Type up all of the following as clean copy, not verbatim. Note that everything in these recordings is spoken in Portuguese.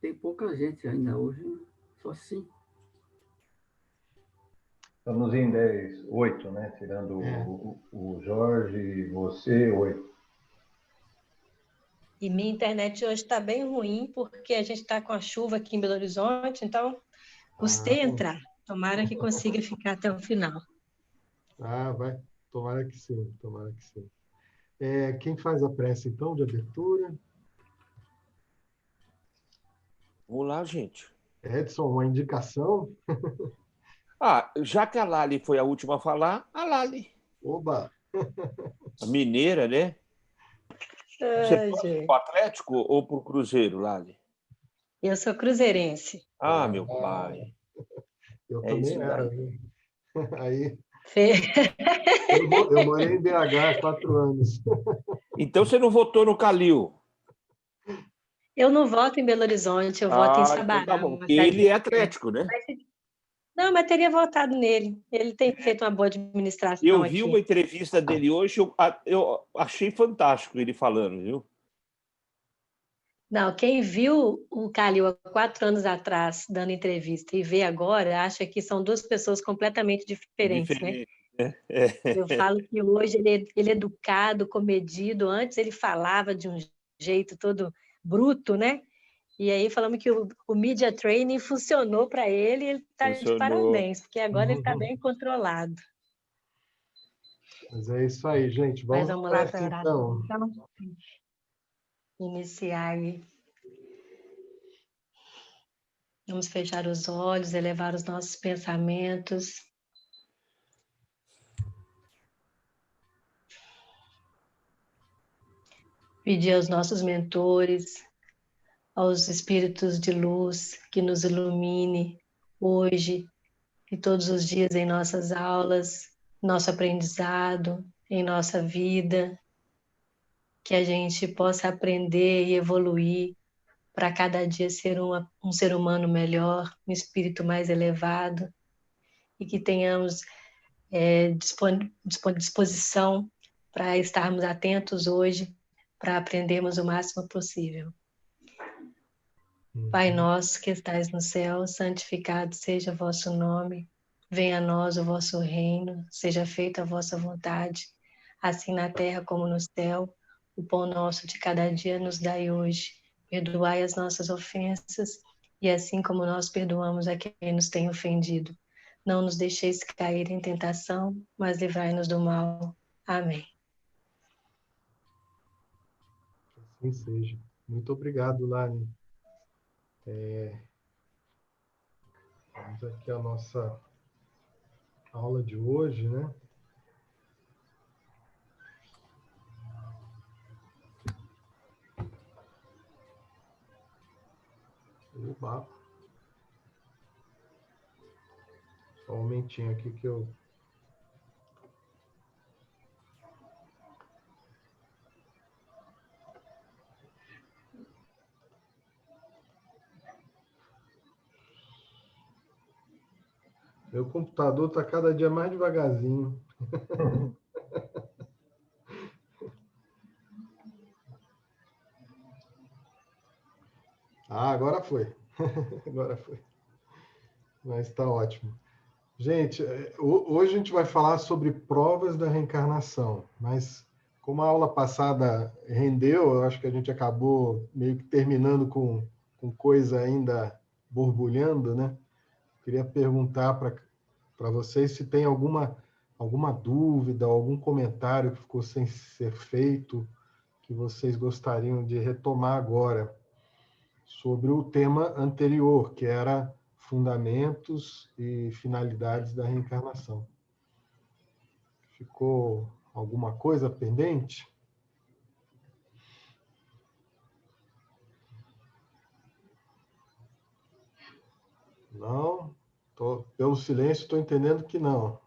tem pouca gente ainda hoje, né? Só 5. Estamos em 10, 8, né? Tirando o Jorge e você, 8. E minha internet hoje está bem ruim, porque a gente está com a chuva aqui em Belo Horizonte, então custei entrar. Tomara que consiga ficar até o final. Vai. Tomara que sim, tomara que sim. Quem faz a prece, então, de abertura? Vamos lá, gente. Edson, uma indicação? Já que a Lali foi a última a falar, a Lali. Oba! A mineira, né? Você torce pro Atlético ou pro Cruzeiro, Lali? Eu sou cruzeirense. Meu pai. Eu também era. Aí, Fê. eu morei em BH há 4 anos. Então você não votou no Calil? Eu não voto em Belo Horizonte, eu voto em Sabará. Então tá bom. Ele é Atlético, né? Não, mas teria votado nele. Ele tem feito uma boa administração Eu aqui. vi uma entrevista dele hoje, eu achei fantástico ele falando, viu? Não, quem viu o Calil há 4 anos atrás dando entrevista e vê agora, acha que são 2 pessoas completamente diferentes, né? Eu falo que hoje ele é educado, comedido. Antes ele falava de um jeito todo bruto, né? E aí falamos que o media training funcionou para ele e ele está de parabéns, porque agora ele está bem controlado. Mas é isso aí, gente. Mas vamos lá para orar. Então. Iniciar aí. Vamos fechar os olhos, elevar os nossos pensamentos. Pedir aos nossos mentores, aos espíritos de luz que nos ilumine hoje e todos os dias em nossas aulas, nosso aprendizado, em nossa vida, que a gente possa aprender e evoluir para cada dia ser um ser humano melhor, um espírito mais elevado, e que tenhamos disposição para estarmos atentos hoje, para aprendermos o máximo possível. Pai nosso que estais no céu, santificado seja o vosso nome, venha a nós o vosso reino, seja feita a vossa vontade, assim na terra como no céu. O pão nosso de cada dia nos dai hoje, perdoai as nossas ofensas, e assim como nós perdoamos a quem nos tem ofendido. Não nos deixeis cair em tentação, mas livrai-nos do mal. Amém. Assim seja. Muito obrigado, Lani. Vamos aqui a nossa aula de hoje, né? Oba. Só um momentinho aqui que eu... Meu computador está cada dia mais devagarzinho. Agora foi. Agora foi. Mas está ótimo. Gente, hoje a gente vai falar sobre provas da reencarnação, mas como a aula passada rendeu, eu acho que a gente acabou meio que terminando com coisa ainda borbulhando, né? Queria perguntar para vocês se tem alguma dúvida, algum comentário que ficou sem ser feito, que vocês gostariam de retomar agora sobre o tema anterior, que era fundamentos e finalidades da reencarnação. Ficou alguma coisa pendente? Não? Pelo silêncio, estou entendendo que não.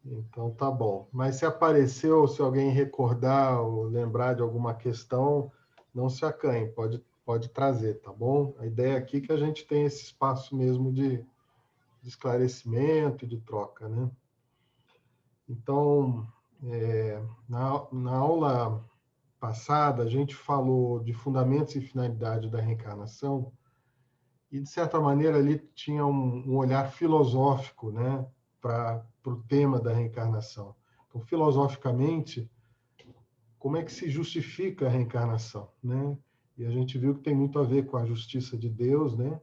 Então, tá bom. Mas se apareceu, se alguém recordar ou lembrar de alguma questão, não se acanhe, pode trazer, tá bom? A ideia aqui é que a gente tem esse espaço mesmo de esclarecimento e de troca, né? Então, na aula passada, a gente falou de fundamentos e finalidade da reencarnação, e, de certa maneira, ali tinha um olhar filosófico, né, para o tema da reencarnação. Então, filosoficamente, como é que se justifica a reencarnação, né? E a gente viu que tem muito a ver com a justiça de Deus, né?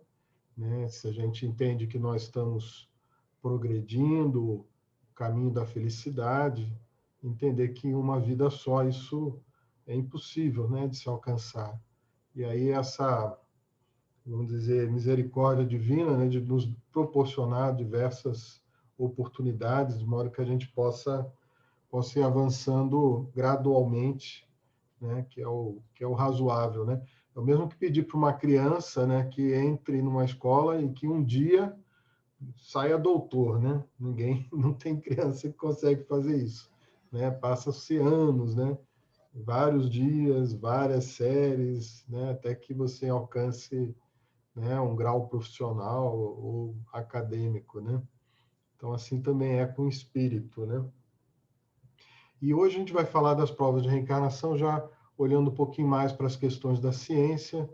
Se a gente entende que nós estamos progredindo o caminho da felicidade, entender que em uma vida só isso é impossível, né, de se alcançar. E aí essa, vamos dizer, misericórdia divina, né, de nos proporcionar diversas oportunidades, de modo que a gente possa ir avançando gradualmente, né, que é o razoável, né? É o mesmo que pedir para uma criança, né, que entre numa escola e que um dia saia doutor, né? Não tem criança que consegue fazer isso, né? Passa-se anos, né? Vários dias, várias séries, né? Até que você alcance, né, um grau profissional ou acadêmico, né? Então, assim também é com o espírito, né? E hoje a gente vai falar das provas de reencarnação, já olhando um pouquinho mais para as questões da ciência,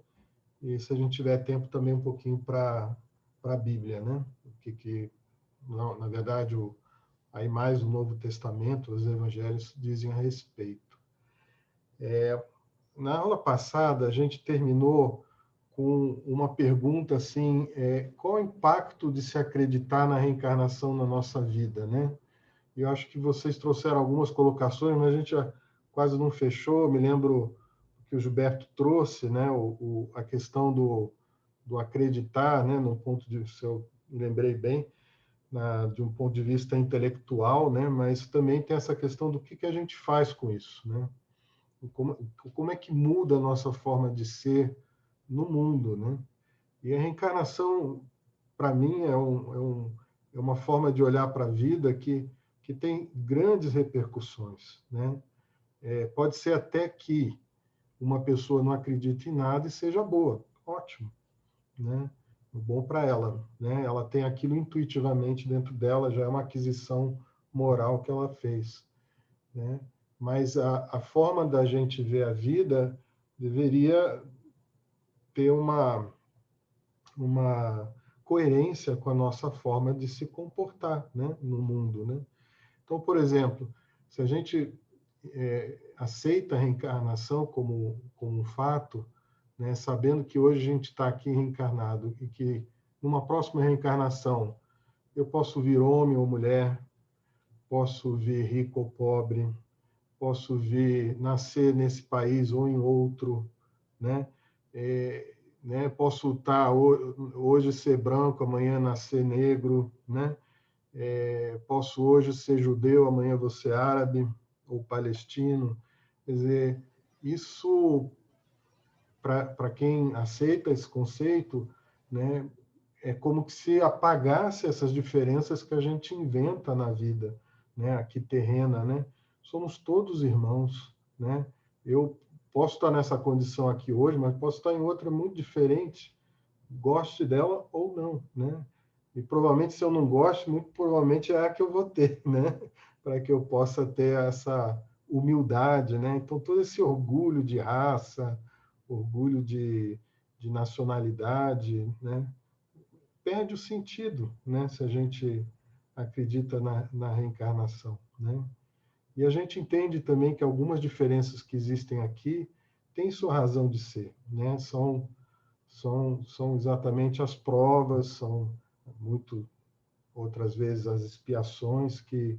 e se a gente tiver tempo também um pouquinho para a Bíblia, né? Não, na verdade, aí mais o Novo Testamento, os Evangelhos dizem a respeito. Na aula passada, a gente terminou com uma pergunta assim, qual o impacto de se acreditar na reencarnação na nossa vida, né? E eu acho que vocês trouxeram algumas colocações, mas a gente já quase não fechou. Me lembro que o Gilberto trouxe, né, a questão do acreditar, né, no ponto de, se eu me lembrei bem, de um ponto de vista intelectual, né, mas também tem essa questão do que a gente faz com isso, né? Como é que muda a nossa forma de ser no mundo, né? E a reencarnação, para mim, é uma forma de olhar para a vida que tem grandes repercussões, né? Pode ser até que uma pessoa não acredite em nada e seja boa, ótimo, né? Bom para ela, né? Ela tem aquilo intuitivamente dentro dela, já é uma aquisição moral que ela fez, né? Mas a forma da gente ver a vida deveria ter uma coerência com a nossa forma de se comportar, né, no mundo, né? Então, por exemplo, se a gente aceita a reencarnação como um fato, né, sabendo que hoje a gente está aqui reencarnado e que numa próxima reencarnação eu posso vir homem ou mulher, posso vir rico ou pobre, posso vir nascer nesse país ou em outro, né? Posso estar hoje ser branco, amanhã nascer negro, né? Posso hoje ser judeu, amanhã vou ser árabe ou palestino. Quer dizer, isso, para quem aceita esse conceito, né, é como que se apagasse essas diferenças que a gente inventa na vida, né, aqui terrena, né? Somos todos irmãos, né? Eu posso estar nessa condição aqui hoje, mas posso estar em outra muito diferente, goste dela ou não, né? E provavelmente, se eu não gosto, muito provavelmente é a que eu vou ter, né? Para que eu possa ter essa humildade, né? Então, todo esse orgulho de raça, orgulho de nacionalidade, né? Perde o sentido, né? Se a gente acredita na reencarnação, né? E a gente entende também que algumas diferenças que existem aqui têm sua razão de ser, né? São exatamente as provas, são outras vezes as expiações que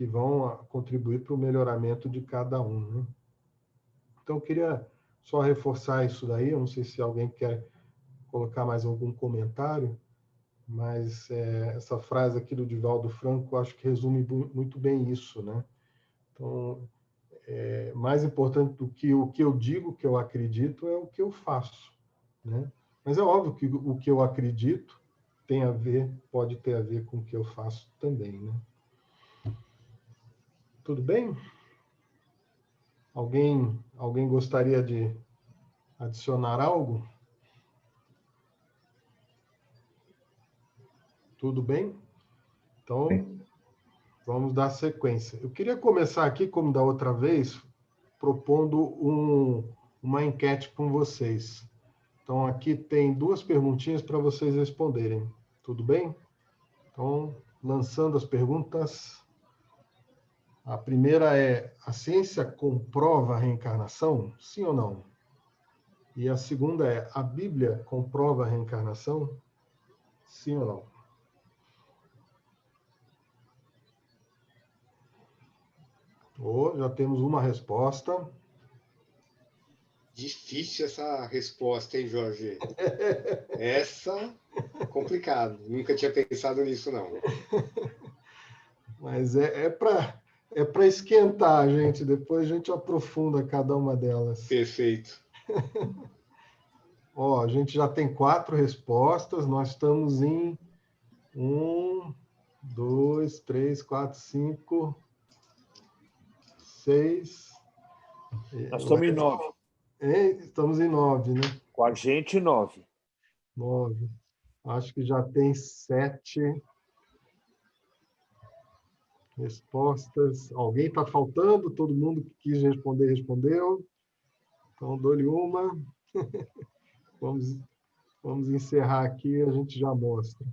vão contribuir para o melhoramento de cada um, né? Então, eu queria só reforçar isso daí. Eu não sei se alguém quer colocar mais algum comentário, mas essa frase aqui do Divaldo Franco, eu acho que resume muito bem isso, né? Então, mais importante do que o que eu digo, que eu acredito, é o que eu faço, né? Mas é óbvio que o que eu acredito pode ter a ver com o que eu faço também, né? Tudo bem? Alguém gostaria de adicionar algo? Tudo bem? Então, vamos dar sequência. Eu queria começar aqui, como da outra vez, propondo uma enquete com vocês. Então, aqui tem 2 perguntinhas para vocês responderem. Tudo bem? Então, lançando as perguntas. A primeira é: a ciência comprova a reencarnação? Sim ou não? E a segunda é: a Bíblia comprova a reencarnação? Sim ou não? Já temos uma resposta. Difícil essa resposta, hein, Jorge? Essa, complicado. Nunca tinha pensado nisso, não. Mas é para esquentar, gente. Depois a gente aprofunda cada uma delas. Perfeito. A gente já tem 4 respostas. Nós estamos em 1, 2, 3, 4, 5, 6. Nós estamos em 9. Estamos em 9, né? Com a gente, 9. 9. Acho que já tem 7 respostas. Alguém está faltando? Todo mundo que quis responder, respondeu. Então, dou-lhe uma. Vamos encerrar aqui e a gente já mostra.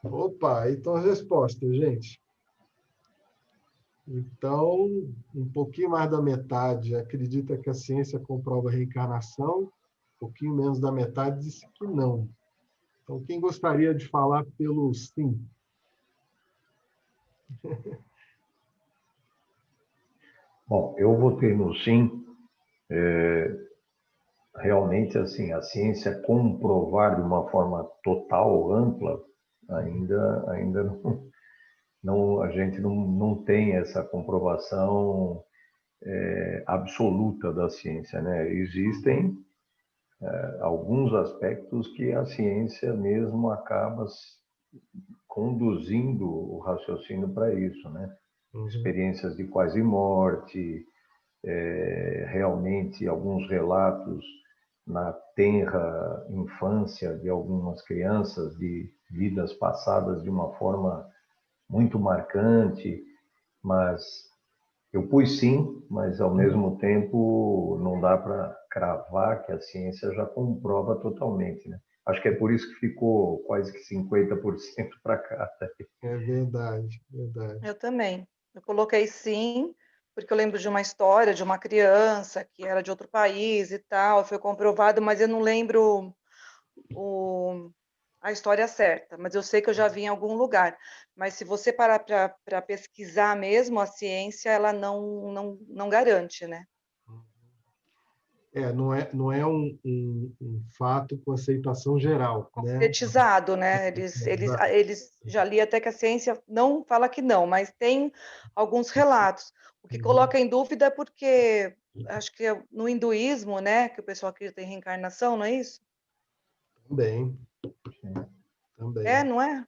Opa, aí estão as respostas, gente. Então, um pouquinho mais da metade acredita que a ciência comprova a reencarnação, um pouquinho menos da metade disse que não. Então, quem gostaria de falar pelo sim? Bom, eu votei no sim. Realmente, assim, a ciência comprovar de uma forma total, ampla, ainda não, a gente não tem essa comprovação absoluta da ciência, né? Existem alguns aspectos que a ciência mesmo acaba conduzindo o raciocínio para isso, né? Experiências de quase morte, realmente alguns relatos na tenra infância de algumas crianças, de vidas passadas de uma forma muito marcante, mas eu pus sim, mas ao mesmo tempo não dá para cravar que a ciência já comprova totalmente, né? Acho que é por isso que ficou quase que 50% para cá. É verdade, verdade. Eu também. Eu coloquei sim, porque eu lembro de uma história de uma criança que era de outro país e tal, foi comprovado, mas eu não lembro a história certa, mas eu sei que eu já vi em algum lugar. Mas se você parar para pesquisar mesmo, a ciência ela não garante, né? Não é um fato com aceitação geral, né? Concretizado, né? Eles já li até que a ciência não fala que não, mas tem alguns relatos. O que coloca em dúvida é porque acho que no hinduísmo, né, que o pessoal acredita em reencarnação, não é isso? Também. Não é?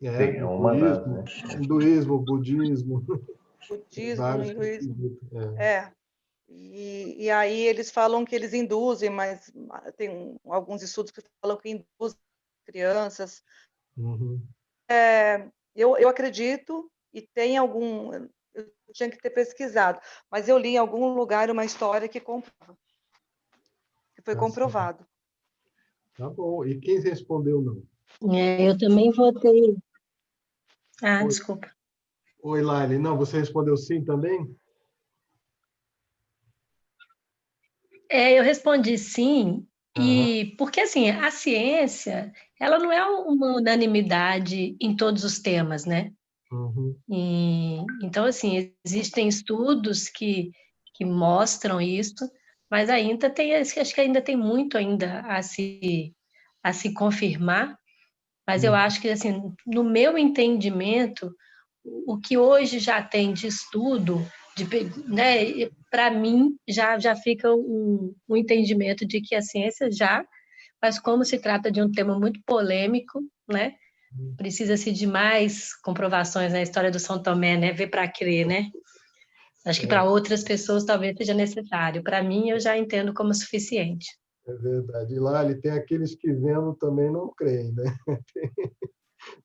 Tem uma das, né? Hinduísmo, budismo. Budismo, hinduísmo. E aí eles falam que eles induzem, mas tem alguns estudos que falam que induzem crianças. Eu acredito, e tem algum... Eu tinha que ter pesquisado, mas eu li em algum lugar uma história que comprova. Que foi comprovado. Tá bom. E quem respondeu não? Eu também votei. Desculpa. Oi, Lali. Não, você respondeu sim também? Eu respondi sim, e porque assim, a ciência, ela não é uma unanimidade em todos os temas, né? Então, assim, existem estudos que mostram isso, mas ainda tem, acho que ainda tem muito ainda a se confirmar, mas eu acho que, assim, no meu entendimento, o que hoje já tem de estudo, né, para mim, já fica um entendimento de que a ciência mas como se trata de um tema muito polêmico, né, precisa-se de mais comprovações na história do São Tomé, né, ver para crer, né? Acho que para outras pessoas talvez seja necessário. Para mim, eu já entendo como suficiente. É verdade. E Lali, tem aqueles que vendo também não creem, né?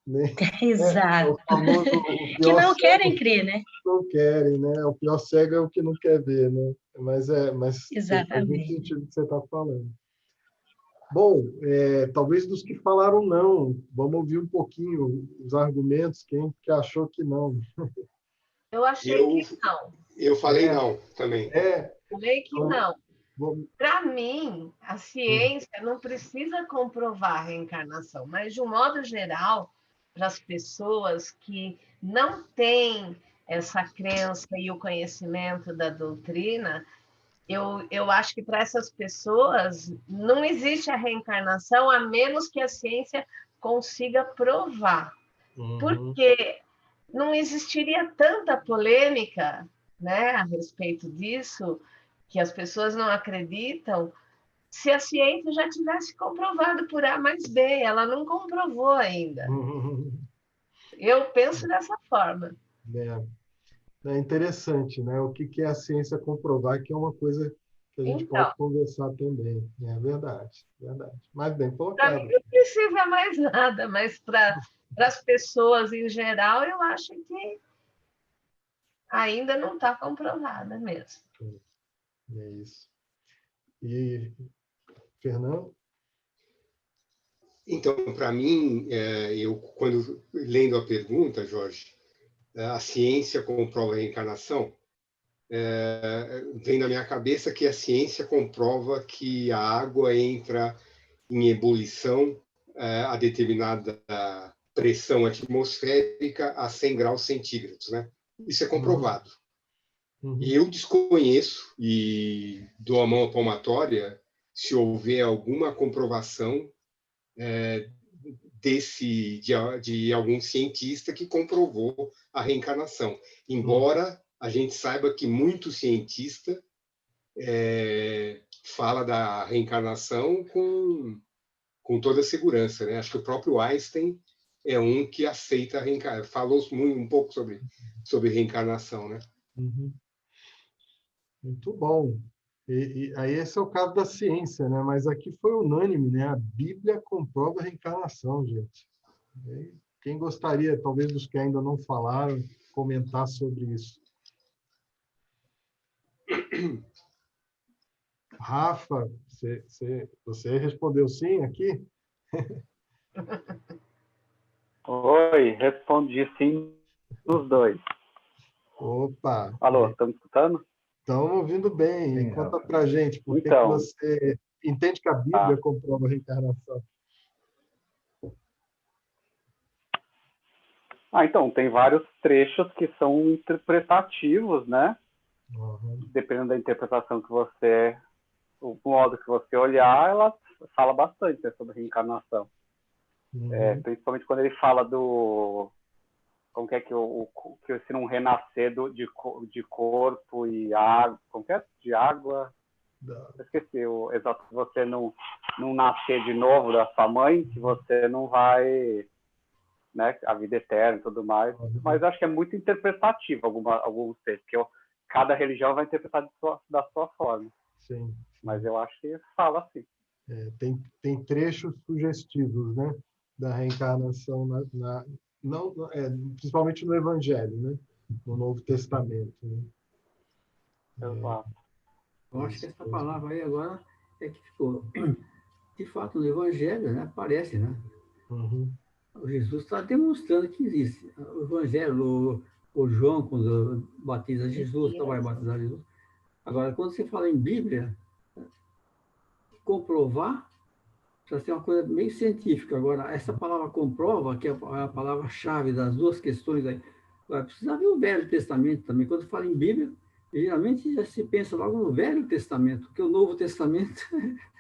Né? É Exato. o famoso, o Que pior não cego querem crer, né? não querem, né? O pior cego é o que não quer ver, né? Mas faz muito Exatamente. sentido o que você está falando. Bom, talvez dos que falaram não, vamos ouvir um pouquinho os argumentos, quem que achou que não. Eu achei que não. Eu falei não também. Falei que Então, não. vamos- Para mim, a ciência não precisa comprovar a reencarnação, mas, de um modo geral, para as pessoas que não têm essa crença e o conhecimento da doutrina, eu acho que para essas pessoas não existe a reencarnação a menos que a ciência consiga provar. Porque não existiria tanta polêmica, né, a respeito disso, que as pessoas não acreditam, se a ciência já tivesse comprovado por A mais B. Ela não comprovou ainda. Eu penso dessa forma. É interessante, né? O que é a ciência comprovar, que é uma coisa que a gente Então, pode conversar também. É verdade, verdade. Mas bem para colocado. mim não precisa mais nada, mas para as pessoas em geral, eu acho que ainda não está comprovada mesmo. É isso. E, Fernando? Então, para mim, eu quando lendo a pergunta, Jorge, a ciência comprova a reencarnação, vem na minha cabeça que a ciência comprova que a água entra em ebulição a determinada pressão atmosférica a 100 graus centígrados, né? Isso é comprovado. E eu desconheço e dou a mão à palmatória se houver alguma comprovação de algum cientista que comprovou a reencarnação. Embora a gente saiba que muito cientista fala da reencarnação com toda a segurança, né? Acho que o próprio Einstein é um que aceita a reencarnação. Falou um pouco sobre reencarnação, né? Muito bom. E aí esse é o caso da ciência, né? Mas aqui foi unânime, né? A Bíblia comprova a reencarnação, gente. E quem gostaria, talvez dos que ainda não falaram, comentar sobre isso? Rafa, você respondeu sim aqui? Oi, respondi sim nos dois. Opa! Alô, estão me escutando? Estamos ouvindo bem. Sim, Conta Rafa. pra gente, por que Então, você entende que a Bíblia comprova a reencarnação? então, tem vários trechos que são interpretativos, né? Dependendo da interpretação que você... O modo que você olhar, ela fala bastante, né, sobre reencarnação. Principalmente quando ele fala do... Como que é que se não renascer de corpo e água... Como que é? De água... Eu esqueci o exato. Se você não nascer de novo da sua mãe, que você não vai... Né, a vida eterna e tudo mais, mas acho que é muito interpretativo alguns textos, porque cada religião vai interpretar da sua forma. Sim. Mas eu acho que fala assim. Tem trechos sugestivos, né, da reencarnação, principalmente no Evangelho, né, no Novo Testamento. Né? Exato. Eu acho que essa palavra aí agora é que ficou. De fato, no Evangelho, né, aparece, né? O Jesus está demonstrando que existe. O Evangelho, o João, quando batiza Jesus, vai batizar Jesus. Agora, quando você fala em Bíblia, comprovar precisa ser uma coisa meio científica. Agora, essa palavra comprova, que é a palavra-chave das duas questões aí, vai precisar ver o Velho Testamento também. Quando fala em Bíblia, geralmente já se pensa logo no Velho Testamento, porque o Novo Testamento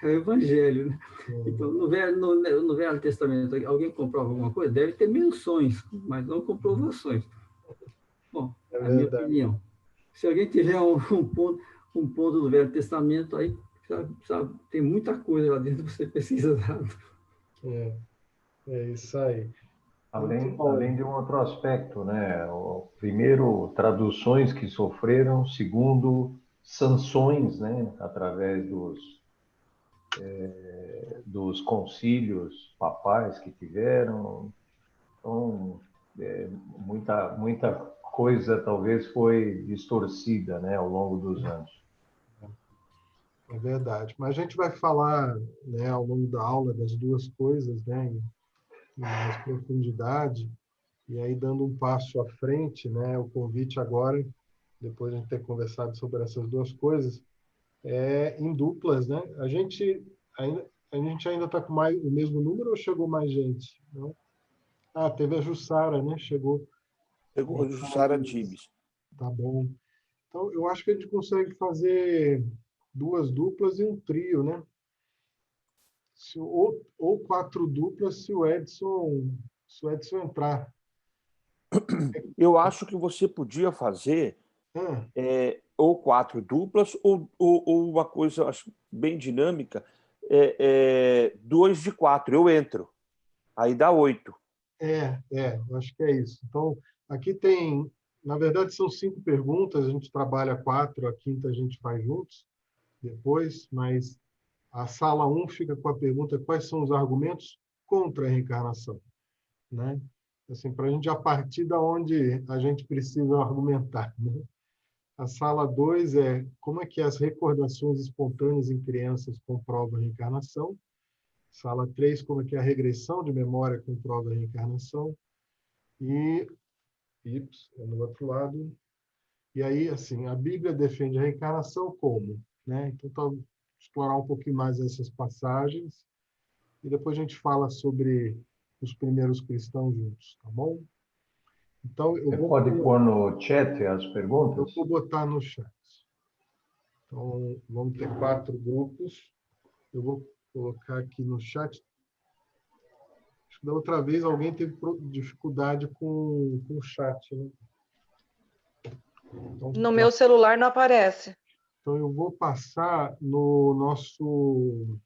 é o Evangelho, né? Então, no Velho Testamento, alguém comprova alguma coisa? Deve ter menções, mas não comprovações. Bom, a minha opinião. Se alguém tiver um ponto do Velho Testamento, aí tem muita coisa lá dentro que você precisa dar. É isso aí. Além de um outro aspecto, né? Primeiro, traduções que sofreram, segundo, sanções, né? Através dos concílios papais que tiveram, Então, muita coisa talvez foi distorcida, né, ao longo dos anos. É verdade. Mas a gente vai falar, né, ao longo da aula das duas coisas, né, em mais profundidade. E aí, dando um passo à frente, né, o convite agora, depois de a gente ter conversado sobre essas duas coisas, é em duplas, né? A gente ainda está com o mesmo número ou chegou mais gente? Não? Ah, teve a Jussara, né? Chegou. Chegou a Jussara Tibes. Tá bom. Então, eu acho que a gente consegue fazer 2 duplas e um trio, né? Ou 4 duplas se o Edson entrar. Eu acho que você podia fazer ou 4 duplas ou uma coisa acho, bem dinâmica, 2 de 4, eu entro. Aí dá 8. Eu acho que é isso. Então, aqui tem, na verdade, são 5 perguntas, a gente trabalha 4, a quinta a gente faz juntos depois, mas a sala 1 fica com a pergunta: quais são os argumentos contra a reencarnação? Né? Assim, para a gente, a partir da onde a gente precisa argumentar. Né? A sala 2 é como é que as recordações espontâneas em crianças comprovam a reencarnação. Sala 3, como é que a regressão de memória comprova a reencarnação. E no outro lado. E aí, assim, a Bíblia defende a reencarnação como? Né? Então, explorar um pouquinho mais essas passagens. E depois a gente fala sobre os primeiros cristãos juntos, tá bom? Então, Você pode pôr no chat as perguntas? Eu vou botar no chat. Então, vamos ter 4 grupos. Eu vou colocar aqui no chat. Acho que da outra vez alguém teve dificuldade com o chat. Né? Então, no meu celular não aparece. Então, eu vou passar no nosso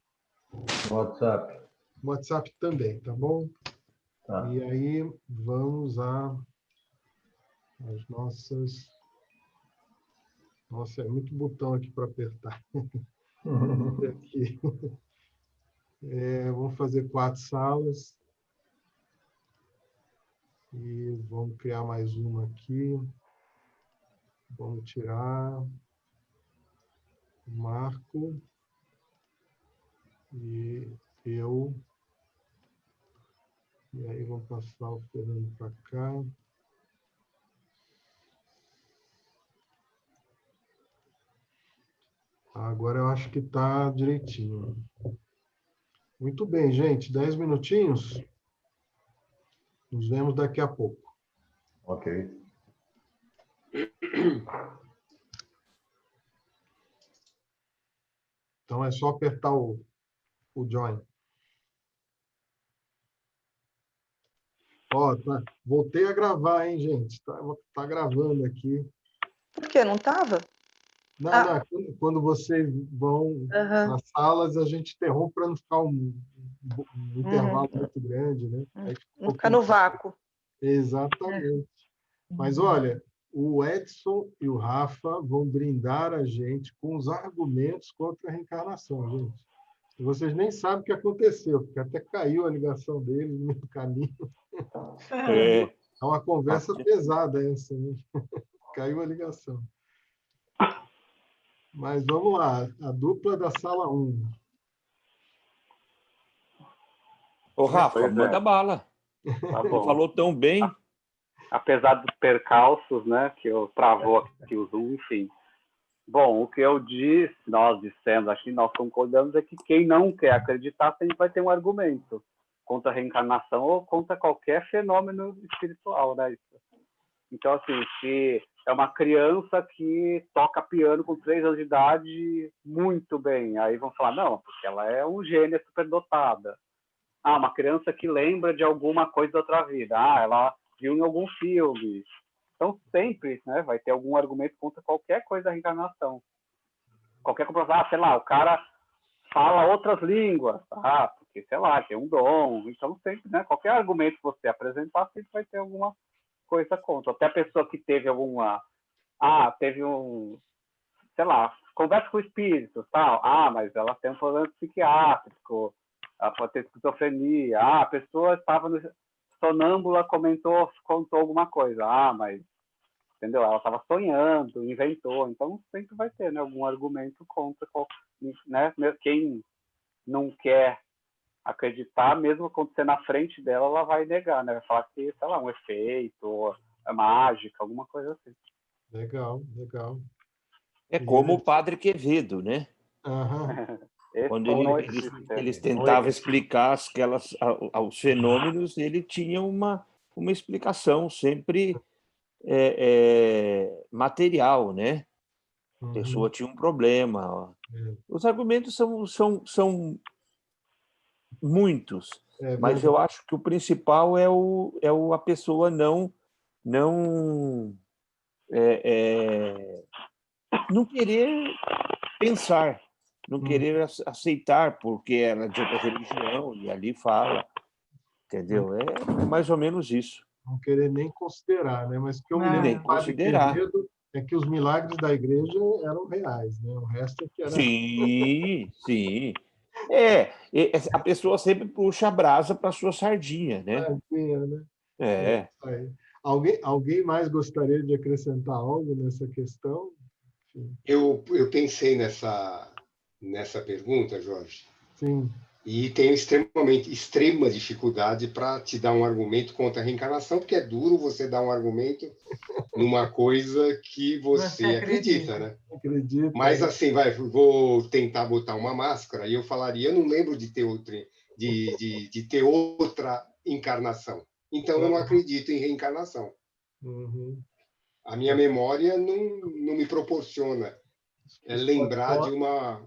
WhatsApp também, tá bom? Tá. E aí, vamos às nossas... Nossa, é muito botão aqui para apertar. Aqui. Vamos fazer 4 salas. E vamos criar mais uma aqui. Vamos tirar o Marco e eu. E aí vamos passar o Fernando para cá. Agora eu acho que está direitinho. Muito bem, gente. 10 minutinhos. Nos vemos daqui a pouco. Ok. Então é só apertar o join. Ó, voltei a gravar, hein, gente? Tá gravando aqui. Por quê? Não estava? Não, quando vocês vão nas salas, a gente interrompe para não ficar um intervalo muito grande, né? Não ficar no vácuo. Exatamente. Mas, olha, o Edson e o Rafa vão brindar a gente com os argumentos contra a reencarnação, gente. E vocês nem sabem o que aconteceu, porque até caiu a ligação deles no meio do caminho. É uma conversa pesada essa, né? Caiu a ligação. Mas vamos lá, a dupla da sala 1. Ô, Rafa, manda bala. Tá bom. Falou tão bem. Apesar dos percalços, né, que eu travou aqui o Zoom, enfim. Bom, o que nós dissemos, acho que nós concordamos, é que quem não quer acreditar sempre vai ter um argumento contra a reencarnação ou contra qualquer fenômeno espiritual, né? Então, assim, se é uma criança que toca piano com 3 anos de idade muito bem, aí vão falar, não, porque ela é um gênio superdotada. Uma criança que lembra de alguma coisa da outra vida. Ela viu em algum filme. Então, sempre, né, vai ter algum argumento contra qualquer coisa da reencarnação. Qualquer comprovação, sei lá, o cara fala outras línguas, porque, sei lá, tem um dom. Então, sempre, né, qualquer argumento que você apresentar, sempre vai ter alguma coisa contra. Até a pessoa que teve teve sei lá, conversa com espíritos, tal. Mas ela tem um problema psiquiátrico, ela pode ter esquizofrenia. A pessoa estava sonâmbula contou alguma coisa. Ah, mas, entendeu? Ela estava sonhando, inventou. Então, sempre vai ter, né, algum argumento contra, né? Quem não quer acreditar, mesmo acontecer na frente dela, ela vai negar, né? Vai falar que, sei lá, um efeito, ou é mágica, alguma coisa assim. Legal, legal. É como o Padre Quevedo, né? Quando eles tentavam explicar os fenômenos, ele tinha uma explicação sempre material, né? A pessoa tinha um problema. Os argumentos são muitos, mas eu acho que o principal é a pessoa não querer pensar, não querer aceitar, porque ela é de outra religião, e ali fala, entendeu? É mais ou menos isso. Não querer nem considerar, né? Mas o que eu me lembro Nem do Padre considerar. Quevedo é que os milagres da igreja eram reais, né? O resto é que era... Sim, sim. A pessoa sempre puxa a brasa para a sua sardinha, né? Sardinha, né? Alguém mais gostaria de acrescentar algo nessa questão? Eu pensei nessa pergunta, Jorge. Sim. E tenho extrema dificuldade para te dar um argumento contra a reencarnação, porque é duro você dar um argumento numa coisa que você acredita, né? Acredita. Mas assim, vou tentar botar uma máscara e eu falaria, eu não lembro de ter outra encarnação. Então eu não acredito em reencarnação. A minha memória não me proporciona lembrar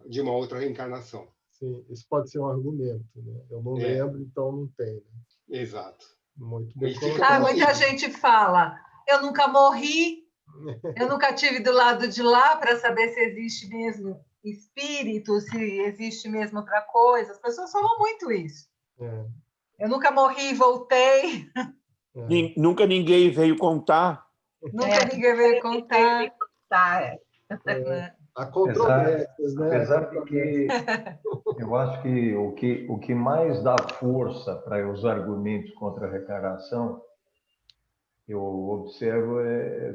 de uma outra reencarnação. Sim, isso pode ser um argumento, né? Eu não lembro, então não tem. Né? Exato. Muito bem. Muita gente fala, eu nunca morri, eu nunca tive do lado de lá para saber se existe mesmo espírito, se existe mesmo outra coisa. As pessoas falam muito isso. Eu nunca morri e voltei. Nunca ninguém veio contar. Nunca ninguém veio contar. Há controvérsias, né? Apesar de que eu acho que o que mais dá força para os argumentos contra a reencarnação, eu observo,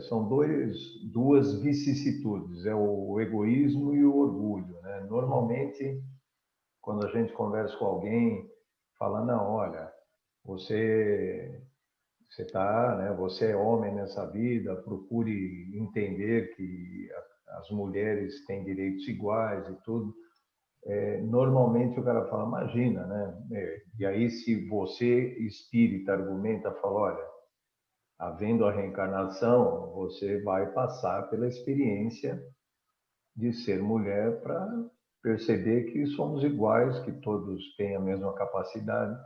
são duas vicissitudes, é o egoísmo e o orgulho, né? Normalmente, quando a gente conversa com alguém, fala, não, olha, você é homem nessa vida, procure entender que as mulheres têm direitos iguais e tudo. Normalmente o cara fala, imagina, né? E aí se você, espírita, argumenta, fala, olha, havendo a reencarnação, você vai passar pela experiência de ser mulher para perceber que somos iguais, que todos têm a mesma capacidade.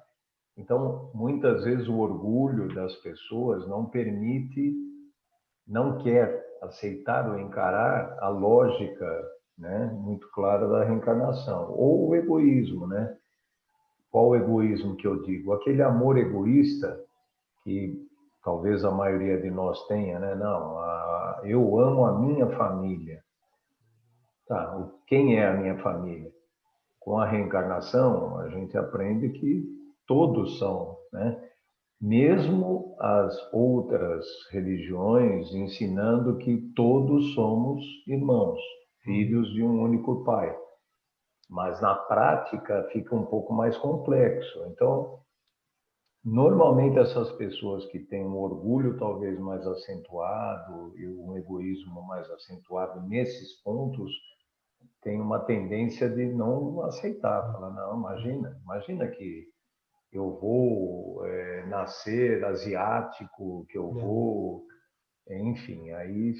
Então, muitas vezes o orgulho das pessoas não quer aceitar ou encarar a lógica, né, muito clara da reencarnação. Ou o egoísmo, né? Qual o egoísmo que eu digo? Aquele amor egoísta que talvez a maioria de nós tenha, né? Não, eu amo a minha família. Tá, quem é a minha família? Com a reencarnação, a gente aprende que todos são, né? Mesmo as outras religiões ensinando que todos somos irmãos, filhos de um único pai. Mas na prática fica um pouco mais complexo. Então, normalmente essas pessoas que têm um orgulho talvez mais acentuado e um egoísmo mais acentuado nesses pontos, têm uma tendência de não aceitar. Falar, não, imagina que eu vou nascer asiático, que eu vou... Enfim, aí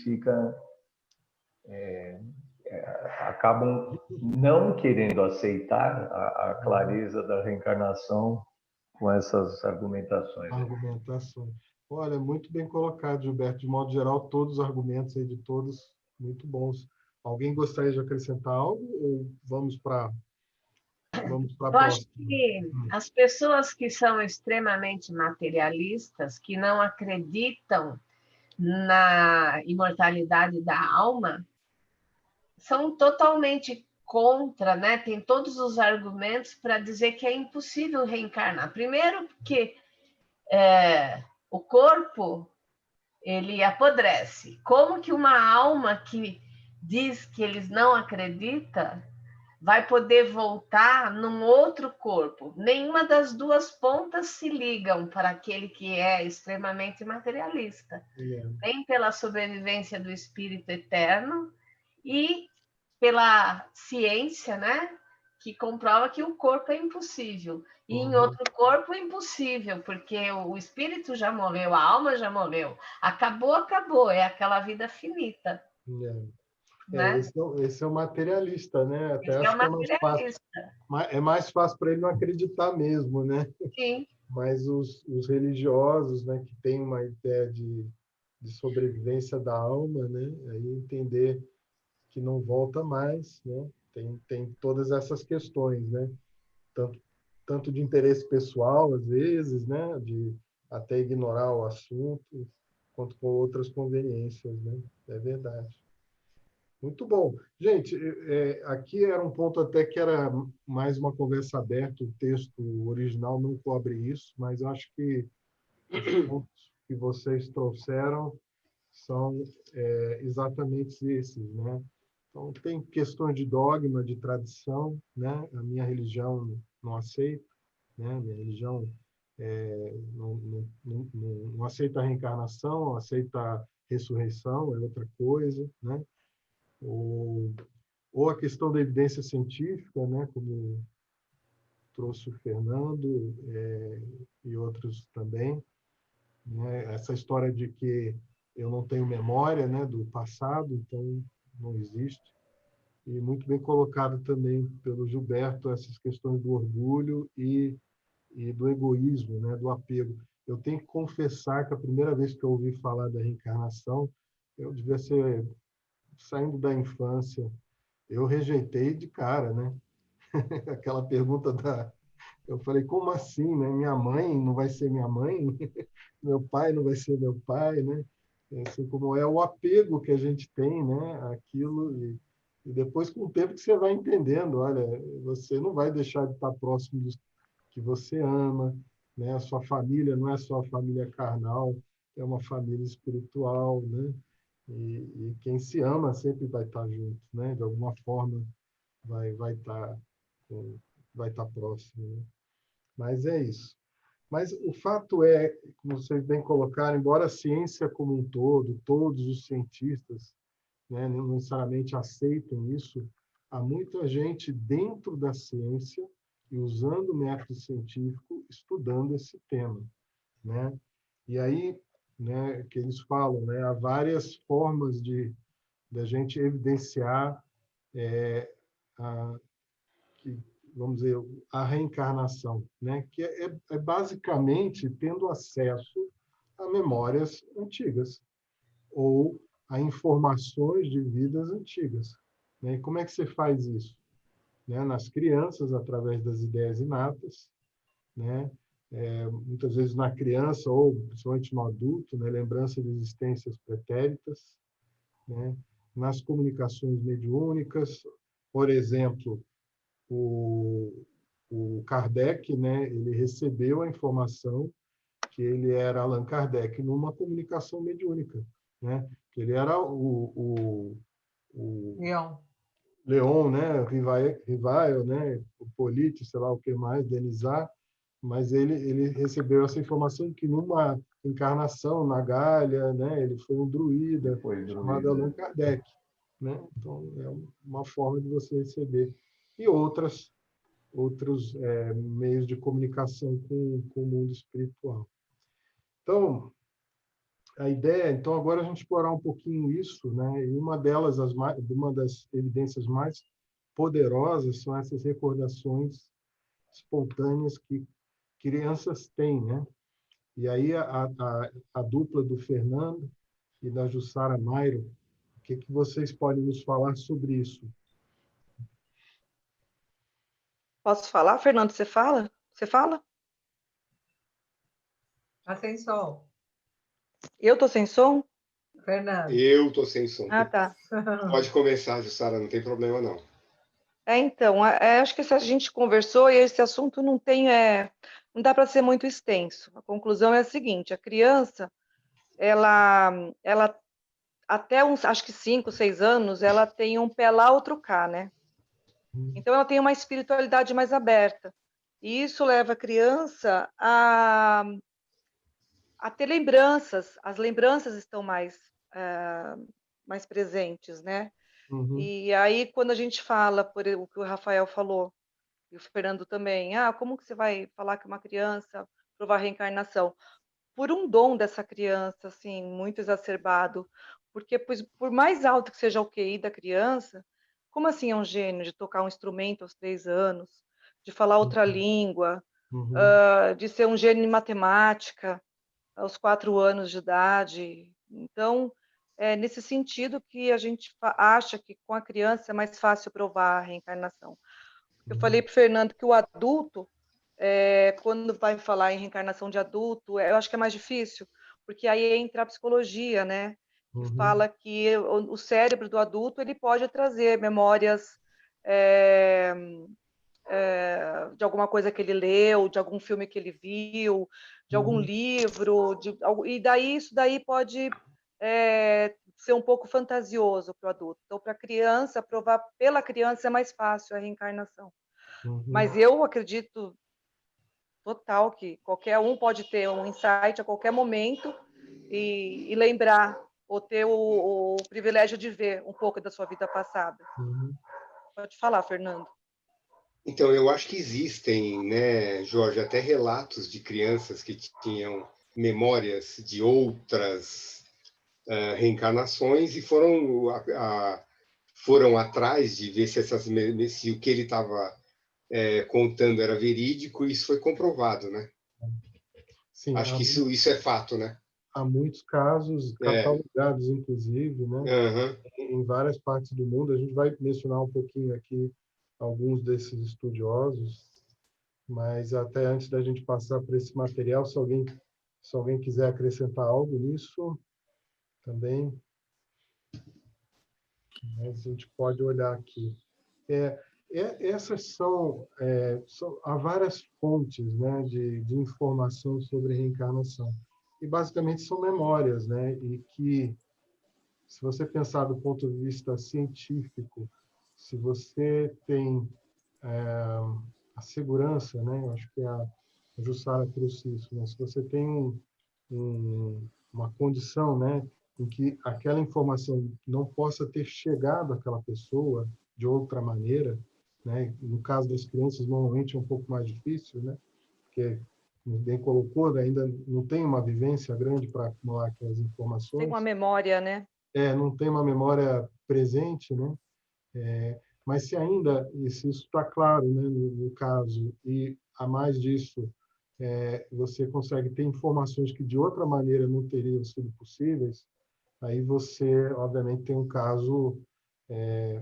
acabam não querendo aceitar a clareza da reencarnação com essas argumentações. Olha, muito bem colocado, Gilberto. De modo geral, todos os argumentos aí de todos muito bons. Alguém gostaria de acrescentar algo ou vamos para Eu acho que as pessoas que são extremamente materialistas, que não acreditam na imortalidade da alma, são totalmente contra, né? Tem todos os argumentos para dizer que é impossível reencarnar. Primeiro, porque o corpo, ele apodrece. Como que uma alma que diz que eles não acreditam vai poder voltar num outro corpo? Nenhuma das duas pontas se ligam para aquele que é extremamente materialista. Nem pela sobrevivência do espírito eterno e pela ciência, né, que comprova que o corpo é impossível. E em outro corpo é impossível, porque o espírito já morreu, a alma já morreu. Acabou, é aquela vida finita. Né? Esse é o materialista, né? Até esse acho é o que é mais fácil. É mais fácil para ele não acreditar mesmo, né? Sim. Mas os religiosos, né, que têm uma ideia de sobrevivência da alma, né? Aí entender que não volta mais, né? Tem todas essas questões, né? Tanto de interesse pessoal, às vezes, né? De até ignorar o assunto, quanto com outras conveniências, né? É verdade. Muito bom. Gente, aqui era um ponto até que era mais uma conversa aberta, o texto original não cobre isso, mas eu acho que os pontos que vocês trouxeram são exatamente esses, né? Então, tem questões de dogma, de tradição, né? A minha religião não aceita, né? A minha religião não aceita a reencarnação, não aceita a ressurreição, é outra coisa, né? Ou a questão da evidência científica, né? Como trouxe o Fernando e outros também, né? Essa história de que eu não tenho memória, né, do passado, então não existe. E muito bem colocado também pelo Gilberto essas questões do orgulho e do egoísmo, né, do apego. Eu tenho que confessar que a primeira vez que eu ouvi falar da reencarnação, eu devia ser saindo da infância, eu rejeitei de cara, né? Aquela pergunta eu falei, como assim, né? Minha mãe não vai ser minha mãe? Meu pai não vai ser meu pai, né? Assim como é o apego que a gente tem, né? Aquilo e depois com o tempo que você vai entendendo, olha, você não vai deixar de estar próximo dos que você ama, né? A sua família não é só a família carnal, é uma família espiritual, né? E quem se ama sempre vai estar junto, né? De alguma forma vai estar próximo, né? Mas é isso. Mas o fato é, como vocês bem colocaram, embora a ciência como um todo, todos os cientistas, né, não necessariamente aceitem isso, há muita gente dentro da ciência e usando o método científico estudando esse tema, né? E aí, né, que eles falam, né, há várias formas de a gente evidenciar vamos dizer, a reencarnação, né? Que é basicamente tendo acesso a memórias antigas ou a informações de vidas antigas, né? E como é que você faz isso? Né? Nas crianças, através das ideias inatas, né? Muitas vezes na criança ou principalmente no adulto, né? Lembrança de existências pretéritas, né? Nas comunicações mediúnicas, por exemplo, o Kardec, né, ele recebeu a informação que ele era Allan Kardec numa comunicação mediúnica, né? Que ele era o Leon, né, Rivail, né, o Polite, sei lá o que mais, Denizar, mas ele recebeu essa informação que numa encarnação na Gália, né, ele foi um druida, chamado Allan Kardec, né? Então é uma forma de você receber. E outros meios de comunicação com o mundo espiritual. Então, a ideia, então, agora a gente explorar um pouquinho isso, né? E uma das evidências mais poderosas são essas recordações espontâneas que crianças têm, né? E aí a dupla do Fernando e da Jussara Mairo, o que vocês podem nos falar sobre isso? Posso falar, Fernando? Você fala? Você fala? Está sem som. Eu estou sem som? Fernando. Eu estou sem som. Ah, tá. Pode começar, Jussara, não tem problema, não. Então, acho que a gente conversou e esse assunto não tem não dá para ser muito extenso. A conclusão é a seguinte: a criança, ela até uns, acho que 5, 6 anos, ela tem um pé lá, outro cá, né? Então, ela tem uma espiritualidade mais aberta. E isso leva a criança a ter lembranças. As lembranças estão mais presentes, né? E aí, quando a gente fala, por o que o Rafael falou, e o Fernando também, como que você vai falar que uma criança provar reencarnação? Por um dom dessa criança, assim, muito exacerbado. Porque, por mais alto que seja o QI da criança, como assim é um gênio de tocar um instrumento aos 3 anos, de falar outra língua, de ser um gênio em matemática aos 4 anos de idade? Então, é nesse sentido que a gente acha que com a criança é mais fácil provar a reencarnação. Eu falei para o Fernando que o adulto, quando vai falar em reencarnação de adulto, eu acho que é mais difícil, porque aí entra a psicologia, né? Que fala que o cérebro do adulto ele pode trazer memórias de alguma coisa que ele leu, de algum filme que ele viu, de algum livro, e daí isso daí pode ser um pouco fantasioso para o adulto. Então, para a criança, provar pela criança é mais fácil a reencarnação. Mas eu acredito total que qualquer um pode ter um insight a qualquer momento e lembrar, ou ter o privilégio de ver um pouco da sua vida passada. Pode falar, Fernando. Então, eu acho que existem, né, Jorge, até relatos de crianças que tinham memórias de outras reencarnações e foram atrás de ver se o que ele estava contando era verídico, e isso foi comprovado, né? Sim, acho que isso é fato, né? Há muitos casos catalogados, inclusive, né? Em várias partes do mundo. A gente vai mencionar um pouquinho aqui alguns desses estudiosos, mas até antes da gente passar por esse material, se alguém quiser acrescentar algo nisso, também, mas a gente pode olhar aqui. Essas há várias fontes, né, de informação sobre reencarnação, e basicamente são memórias, né, e que, se você pensar do ponto de vista científico, se você tem a segurança, né, eu acho que a Jussara trouxe isso, né, se você tem uma condição, né, em que aquela informação não possa ter chegado àquela pessoa de outra maneira, né? No caso das crianças, normalmente é um pouco mais difícil, né? Porque, como bem colocou, ainda não tem uma vivência grande para acumular aquelas informações. Tem uma memória, né? Não tem uma memória presente, né? Mas se ainda, se isso está claro, né, no caso, e a mais disso, você consegue ter informações que de outra maneira não teriam sido possíveis, aí você, obviamente, tem um caso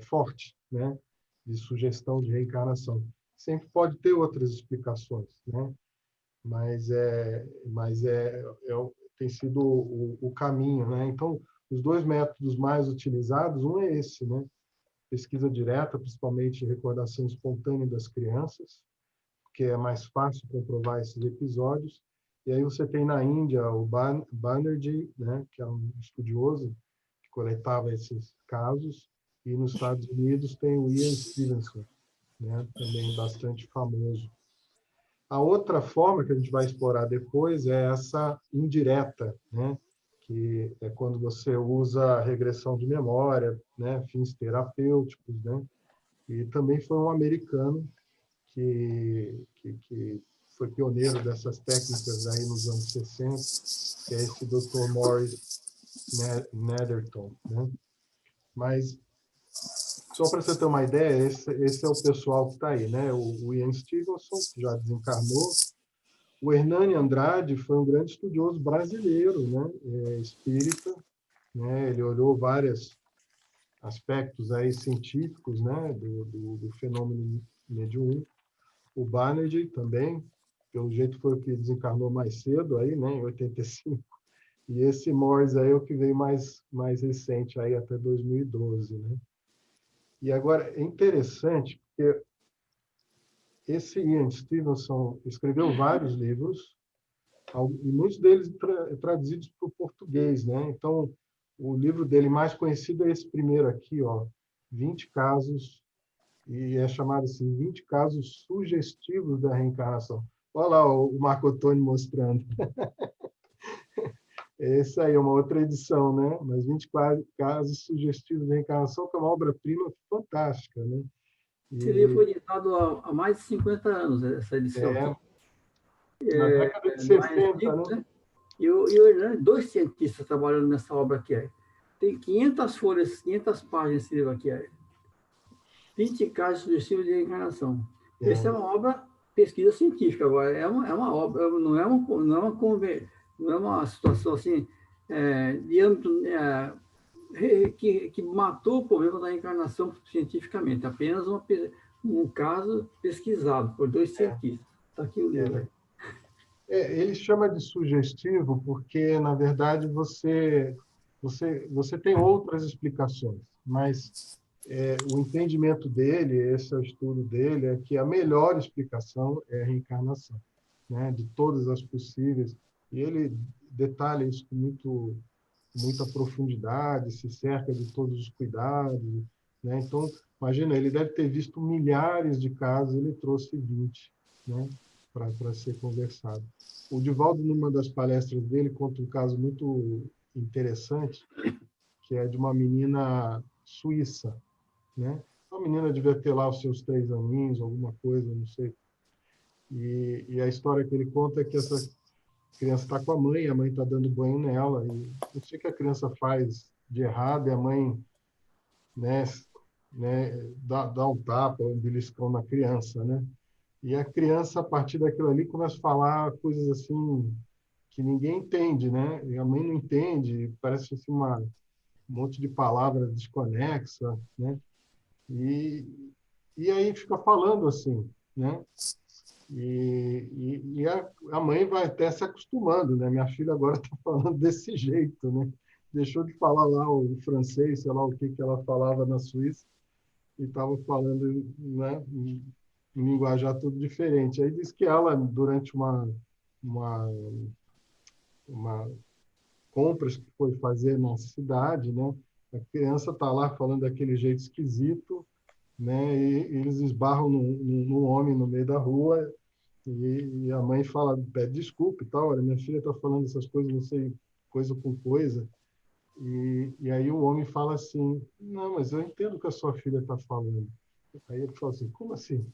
forte, né, de sugestão de reencarnação. Sempre pode ter outras explicações, né, mas tem sido o caminho, né. Então, os 2 métodos mais utilizados, um é esse, né, pesquisa direta, principalmente recordação espontânea das crianças, que é mais fácil comprovar esses episódios. E aí você tem na Índia o Banerjee, né, que é um estudioso que coletava esses casos, e nos Estados Unidos tem o Ian Stevenson, né, também bastante famoso. A outra forma que a gente vai explorar depois é essa indireta, né, que é quando você usa a regressão de memória, né, fins terapêuticos, né, e também foi um americano que foi pioneiro dessas técnicas aí nos anos 60, que é esse Dr. Morris Netherton, né? Mas, só para você ter uma ideia, esse é o pessoal que está aí, né? O Ian Stevenson, que já desencarnou. O Hernani Andrade foi um grande estudioso brasileiro, né? Espírita, né? Ele olhou vários aspectos aí científicos, né? do fenômeno mediúnico. O Banerjee também, pelo jeito foi o que desencarnou mais cedo, aí, né, em 85. E esse Morris aí é o que veio mais recente, aí, até 2012. Né? E agora, é interessante, porque esse Ian Stevenson escreveu vários livros, e muitos deles traduzidos para o português, né? Então, o livro dele mais conhecido é esse primeiro aqui, ó, 20 casos, e é chamado assim, 20 casos sugestivos da reencarnação. Olha lá o Marco Antônio mostrando. Essa aí é uma outra edição, né? Mas 20 casos sugestivos da reencarnação, que é uma obra-prima fantástica, né? Esse livro foi editado há mais de 50 anos, essa edição aqui. Na década de 60, né? E o Hernani, 2 cientistas trabalhando nessa obra aqui. Tem 500 folhas, 500 páginas esse livro aqui. 20 casos sugestivos de reencarnação. Essa é uma obra pesquisa científica. Agora, é uma obra, não é uma situação assim, de âmbito que matou o problema da reencarnação cientificamente. Apenas um caso pesquisado por 2 cientistas. Está aqui o livro. Ele chama de sugestivo porque, na verdade, você tem outras explicações, mas o entendimento dele, esse é o estudo dele, é que a melhor explicação é a reencarnação, né, de todas as possíveis. E ele detalha isso com muita profundidade, se cerca de todos os cuidados, né? Então, imagina, ele deve ter visto milhares de casos, ele trouxe 20, né, para ser conversado. O Divaldo, numa das palestras dele, conta um caso muito interessante, que é de uma menina suíça, né? A menina devia ter lá os seus 3 aninhos, alguma coisa, não sei. E a história que ele conta é que essa criança está com a mãe está dando banho nela, e não sei o que a criança faz de errado, e a mãe, né, dá um tapa, um beliscão na criança, né? E a criança, a partir daquilo ali, começa a falar coisas assim que ninguém entende, né? E a mãe não entende, parece assim um monte de palavras desconexa, né? E aí fica falando assim, né? E a mãe vai até se acostumando, né? Minha filha agora está falando desse jeito, né? Deixou de falar lá o francês, sei lá o que ela falava na Suíça, e estava falando, né, um linguajar tudo diferente. Aí diz que ela, durante uma compras que foi fazer na cidade, né, a criança está lá falando daquele jeito esquisito, né, e eles esbarram num homem no meio da rua, e a mãe pede desculpa e tal, olha, minha filha está falando essas coisas, não sei, coisa com coisa. E aí o homem fala assim, não, mas eu entendo o que a sua filha está falando. Aí ele fala assim, como assim?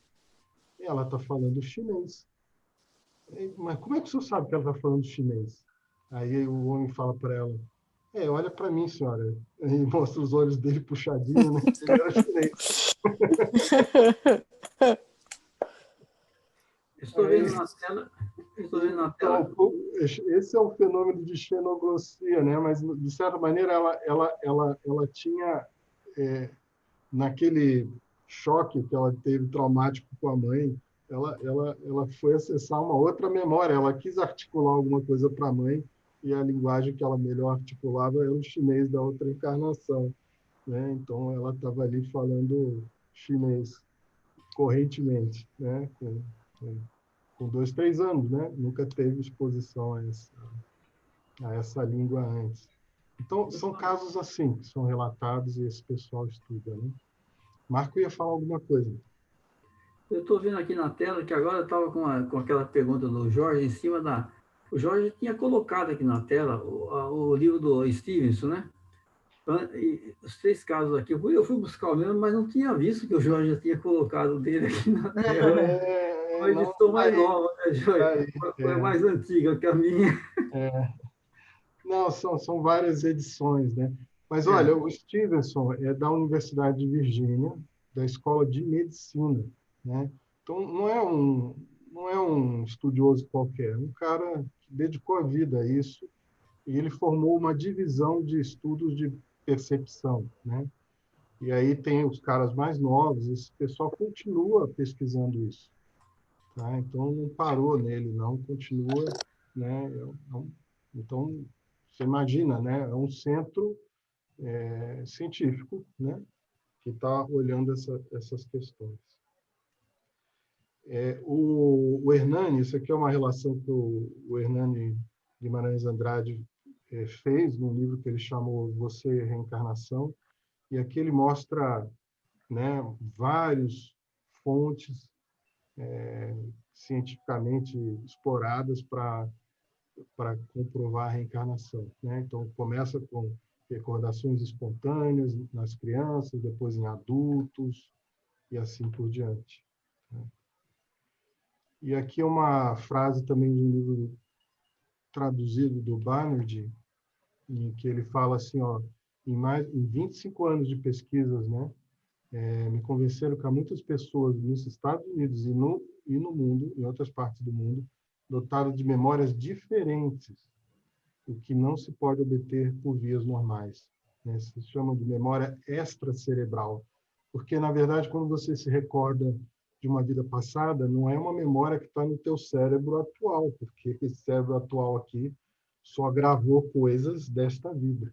Ela está falando chinês. Mas como é que o senhor sabe que ela está falando chinês? Aí o homem fala para ela, olha para mim, senhora. E mostra os olhos dele puxadinhos, né? Ele era chinês. Estou vendo na tela. Então, esse é o fenômeno de xenoglossia, né? Mas, de certa maneira, ela tinha, naquele choque que ela teve traumático com a mãe, ela foi acessar uma outra memória. Ela quis articular alguma coisa para a mãe, e a linguagem que ela melhor articulava era o chinês da outra encarnação, né? Então, ela estava ali falando chinês correntemente, né? Com 2, 3 anos, né? Nunca teve exposição a essa língua antes. Então, são casos assim que são relatados e esse pessoal estuda, né? Marco ia falar alguma coisa. Eu estou vendo aqui na tela que agora eu estava com aquela pergunta do Jorge em cima da... O Jorge tinha colocado aqui na tela o livro do Stevenson, né? E os 3 casos aqui, eu fui buscar o mesmo, mas não tinha visto que o Jorge já tinha colocado dele aqui na tela. Uma edição mais nova, né, Jorge? Foi mais antiga que a minha. Não, são várias edições, né? Mas, olha, o Stevenson é da Universidade de Virgínia, da Escola de Medicina, né? Então, não é um estudioso qualquer, é um cara que dedicou a vida a isso, e ele formou uma divisão de estudos de percepção, né? E aí tem os caras mais novos, esse pessoal continua pesquisando isso, tá? Então, não parou nele, não, continua, né? Então, você imagina, né? É um centro científico, né? Que está olhando essas questões. O Hernani, isso aqui é uma relação que o Hernani Guimarães Andrade fez num livro que ele chamou Você e Reencarnação, e aqui ele mostra, né, várias fontes cientificamente exploradas para comprovar a reencarnação, né? Então, começa com recordações espontâneas nas crianças, depois em adultos, e assim por diante. E aqui uma frase também de um livro traduzido do Banerjee, em que ele fala assim, ó, em 25 anos de pesquisas, né, me convenceram que há muitas pessoas nos Estados Unidos e no mundo, em outras partes do mundo, dotadas de memórias diferentes, o que não se pode obter por vias normais, né? Se chama de memória extracerebral, porque, na verdade, quando você se recorda de uma vida passada, não é uma memória que está no teu cérebro atual, porque esse cérebro atual aqui só gravou coisas desta vida,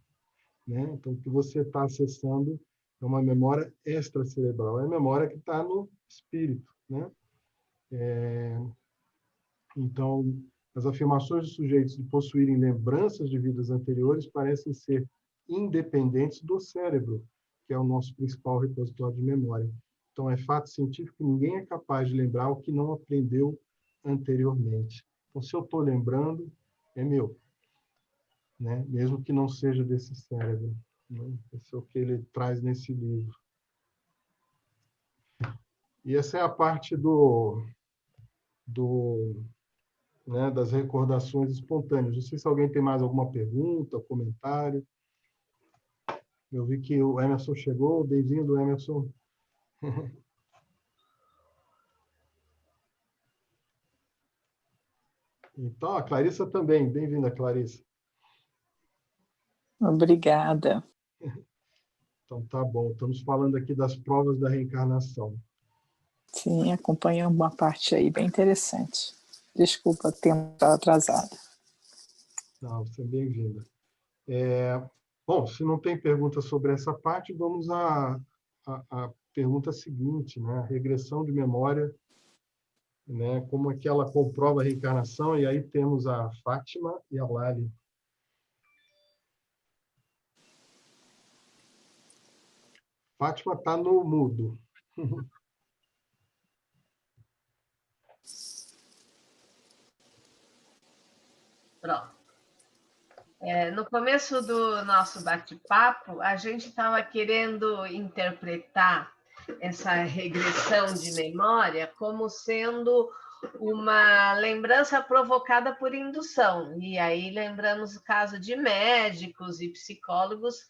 né? Então, o que você está acessando é uma memória extracerebral, é a memória que está no espírito, né? Então, as afirmações de sujeitos de possuírem lembranças de vidas anteriores parecem ser independentes do cérebro, que é o nosso principal repositório de memória. Então, é fato científico que ninguém é capaz de lembrar o que não aprendeu anteriormente. Então, se eu estou lembrando, é meu, né? Mesmo que não seja desse cérebro, né? Esse é o que ele traz nesse livro. E essa é a parte né, das recordações espontâneas. Não sei se alguém tem mais alguma pergunta, comentário. Eu vi que o Emerson chegou. Bem-vindo, Emerson. Então, a Clarissa também. Bem-vinda, Clarissa. Obrigada. Então, tá bom. Estamos falando aqui das provas da reencarnação. Sim, acompanhei uma parte aí bem interessante. Desculpa o tempo estar atrasada. Não, você é bem-vinda. Bom, se não tem pergunta sobre essa parte, vamos à pergunta seguinte, né? A regressão de memória, né? Como é que ela comprova a reencarnação? E aí temos a Fátima e a Lali. Fátima está no mudo. Pronto. No começo do nosso bate-papo, a gente estava querendo interpretar essa regressão de memória como sendo uma lembrança provocada por indução. E aí lembramos o caso de médicos e psicólogos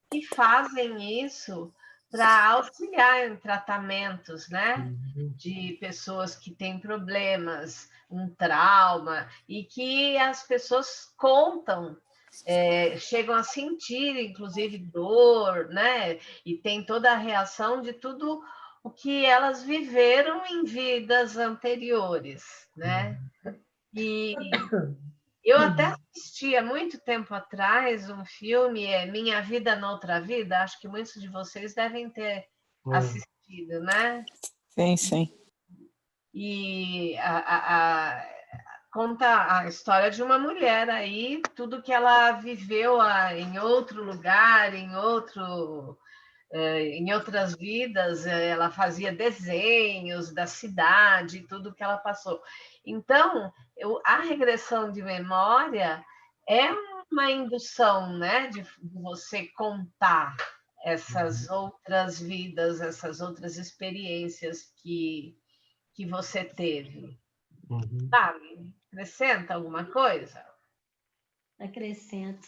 que fazem isso para auxiliar em tratamentos, né? De pessoas que têm problemas, um trauma, e que as pessoas contam, chegam a sentir, inclusive, dor, né? E tem toda a reação de tudo o que elas viveram em vidas anteriores, né? E eu até assisti há muito tempo atrás um filme, Minha Vida Noutra Vida, acho que muitos de vocês devem ter assistido, né? Sim, sim. E conta a história de uma mulher aí, tudo que ela viveu em outro lugar, em outras vidas, ela fazia desenhos da cidade, tudo que ela passou. Então, a regressão de memória é uma indução, né, de você contar essas outras vidas, essas outras experiências que você teve. Sabe? Acrescenta alguma coisa? Acrescento.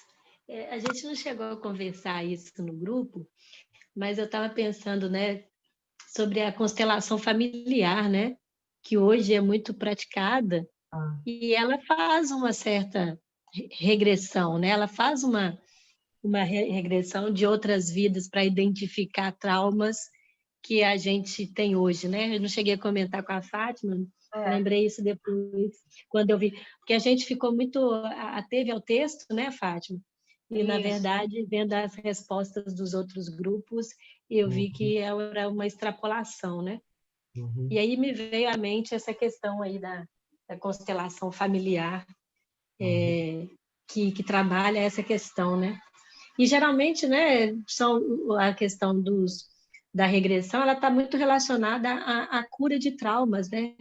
A gente não chegou a conversar isso no grupo, mas eu estava pensando, né, sobre a constelação familiar, né, que hoje é muito praticada, e ela faz uma certa regressão, né? Ela faz uma regressão de outras vidas para identificar traumas que a gente tem hoje, né? Eu não cheguei a comentar com a Fátima, lembrei isso depois, quando eu vi, porque a gente ficou muito ateve ao texto, né, Fátima? E, na verdade, vendo as respostas dos outros grupos, eu vi que era uma extrapolação, né? Uhum. E aí me veio à mente essa questão aí da constelação familiar, que trabalha essa questão, né? E geralmente, né, a questão da regressão, ela está muito relacionada à cura de traumas, né?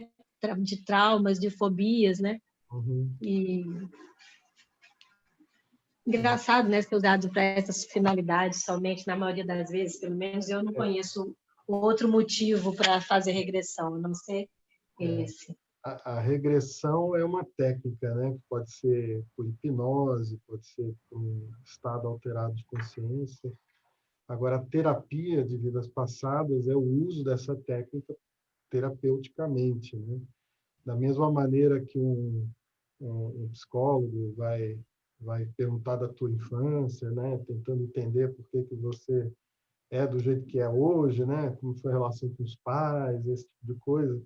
De traumas, de fobias, né? Uhum. E engraçado, né, ser usado para essas finalidades somente, na maioria das vezes, pelo menos eu não conheço outro motivo para fazer regressão, a não ser esse. A regressão é uma técnica, né, que pode ser por hipnose, pode ser por um estado alterado de consciência. Agora, a terapia de vidas passadas é o uso dessa técnica terapeuticamente, né? Da mesma maneira que um psicólogo vai perguntar da tua infância, né, tentando entender por que você é do jeito que é hoje, né, como foi a relação com os pais, esse tipo de coisa.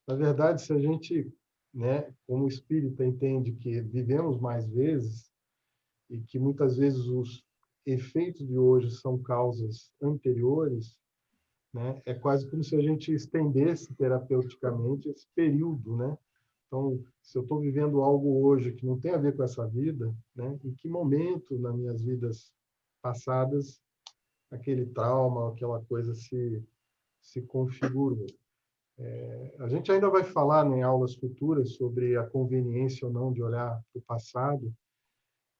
Na verdade, se a gente, né, como espírita, entende que vivemos mais vezes e que muitas vezes os efeitos de hoje são causas anteriores, né, é quase como se a gente estendesse terapeuticamente esse período, né? Então, se eu estou vivendo algo hoje que não tem a ver com essa vida, né, em que momento nas minhas vidas passadas aquele trauma, aquela coisa se configurou? A gente ainda vai falar, né, em aulas futuras sobre a conveniência ou não de olhar para o passado,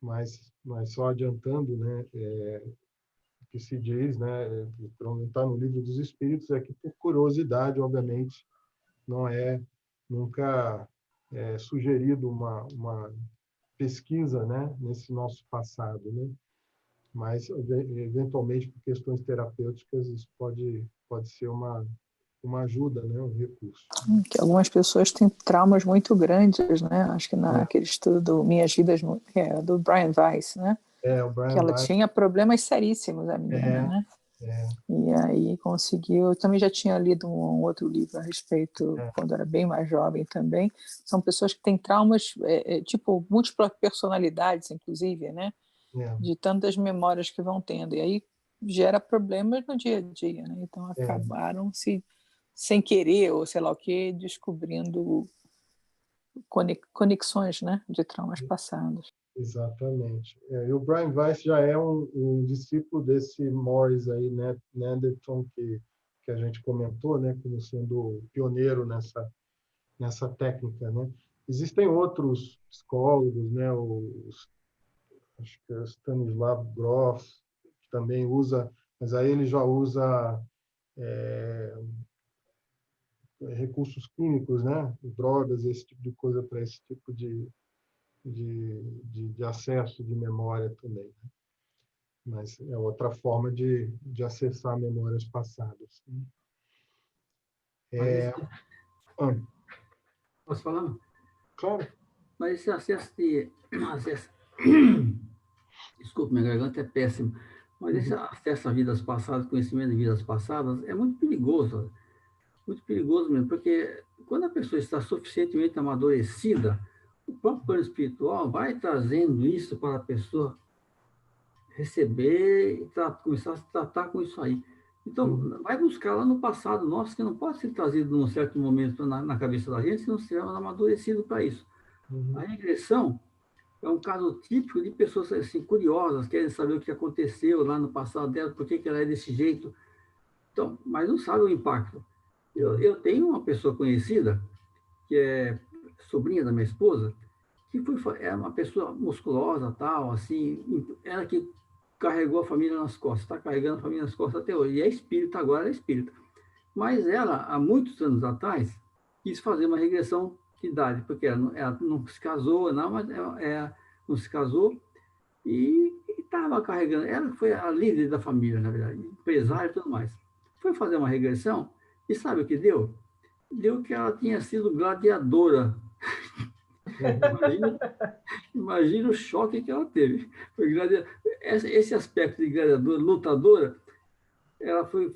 mas só adiantando, né, o que se diz, né, está no Livro dos Espíritos, é que por curiosidade, obviamente, não é nunca sugerido uma pesquisa, né, nesse nosso passado, né? Mas eventualmente por questões terapêuticas isso pode ser uma ajuda, né, um recurso. Que algumas pessoas têm traumas muito grandes, né? Acho que naquele estudo do Minhas Vidas, do Brian Weiss, né? O Brian que ela Weiss tinha problemas seríssimos, a menina, né? E aí conseguiu. Eu também já tinha lido um outro livro a respeito, quando era bem mais jovem também. São pessoas que têm traumas, tipo, múltiplas personalidades, inclusive, né? De tantas memórias que vão tendo. E aí gera problemas no dia a dia, né? Então acabaram sem querer, ou sei lá o quê, descobrindo conexões, né? De traumas passados. Exatamente. E o Brian Weiss já é um discípulo desse Morris aí, né, Neanderthal, que a gente comentou, né, como sendo pioneiro nessa técnica, né. Existem outros psicólogos, né, acho que é o Stanislav Grof, que também usa, mas aí ele já usa recursos químicos, né, drogas, esse tipo de coisa para esse tipo de acesso de memória também, né? Mas é outra forma de acessar memórias passadas. Posso falar? Claro. Mas esse acesso desculpe, minha garganta é péssima, mas esse acesso a vidas passadas, conhecimento de vidas passadas, é muito perigoso mesmo, porque quando a pessoa está suficientemente amadurecida, o próprio plano espiritual vai trazendo isso para a pessoa receber e começar a se tratar com isso aí. Então, vai buscar lá no passado nosso, que não pode ser trazido num certo momento na cabeça da gente, se não estivermos amadurecidos para isso. A regressão é um caso típico de pessoas assim, curiosas, querem saber o que aconteceu lá no passado dela, por que ela é desse jeito. Então, mas não sabe o impacto. Eu tenho uma pessoa conhecida, que é sobrinha da minha esposa, que é uma pessoa musculosa, tal, assim, ela que carregou a família nas costas, está carregando a família nas costas até hoje. E é espírita agora, é espírita. Mas ela, há muitos anos atrás, quis fazer uma regressão de idade, porque ela não se casou, não, mas não se casou e estava carregando. Ela foi a líder da família, na verdade, empresária e tudo mais. Foi fazer uma regressão e sabe o que deu? Deu que ela tinha sido gladiadora. Imagina o choque que ela teve. Esse aspecto de gladiadora, lutadora, ela foi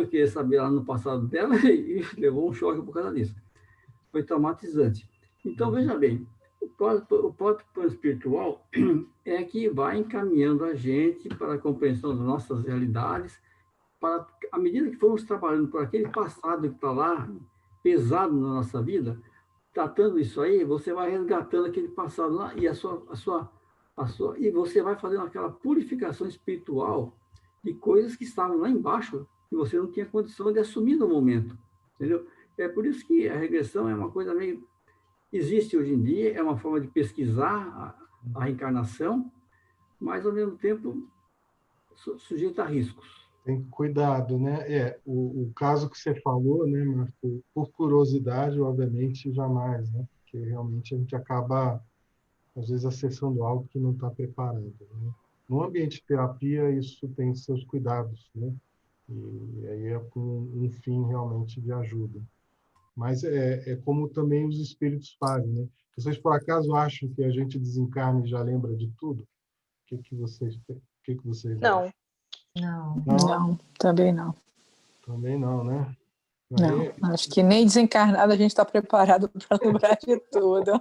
querer saber lá no passado dela e levou um choque por causa disso. Foi traumatizante. Então, veja bem, o próprio plano espiritual é que vai encaminhando a gente para a compreensão das nossas realidades, à medida que formos trabalhando por aquele passado que está lá, pesado na nossa vida, tratando isso aí, você vai resgatando aquele passado lá e e você vai fazendo aquela purificação espiritual de coisas que estavam lá embaixo que você não tinha condição de assumir no momento, entendeu? É por isso que a regressão é uma coisa meio existe hoje em dia, é uma forma de pesquisar a reencarnação, mas ao mesmo tempo sujeita a riscos. Tem cuidado, né? O caso que você falou, né, Marco, por curiosidade, obviamente, jamais, né? Porque realmente a gente acaba, às vezes, acessando algo que não está preparado, né? No ambiente de terapia, isso tem seus cuidados, né? E aí é com um fim realmente de ajuda. Mas é como também os espíritos fazem, né? Vocês, por acaso, acham que a gente desencarna e já lembra de tudo? O que vocês Não. acham? Não, também não. Também não, né? Não, acho que nem desencarnado a gente está preparado para lembrar de tudo.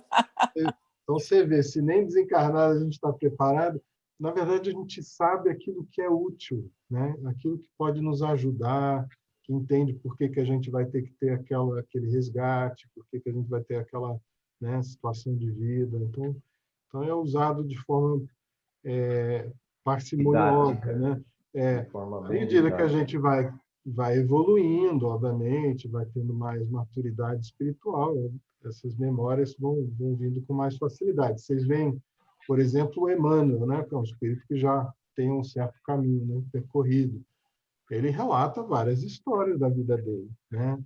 Então, você vê, se nem desencarnado a gente está preparado, na verdade, a gente sabe aquilo que é útil, né? Aquilo que pode nos ajudar, que entende por que a gente vai ter que ter aquele resgate, por que a gente vai ter aquela, né, situação de vida. Então é usado de forma parcimoniosa, né? À medida que a gente vai evoluindo, obviamente, vai tendo mais maturidade espiritual, essas memórias vão vindo com mais facilidade. Vocês veem, por exemplo, o Emmanuel, né, que é um espírito que já tem um certo caminho, né, percorrido. Ele relata várias histórias da vida dele, né?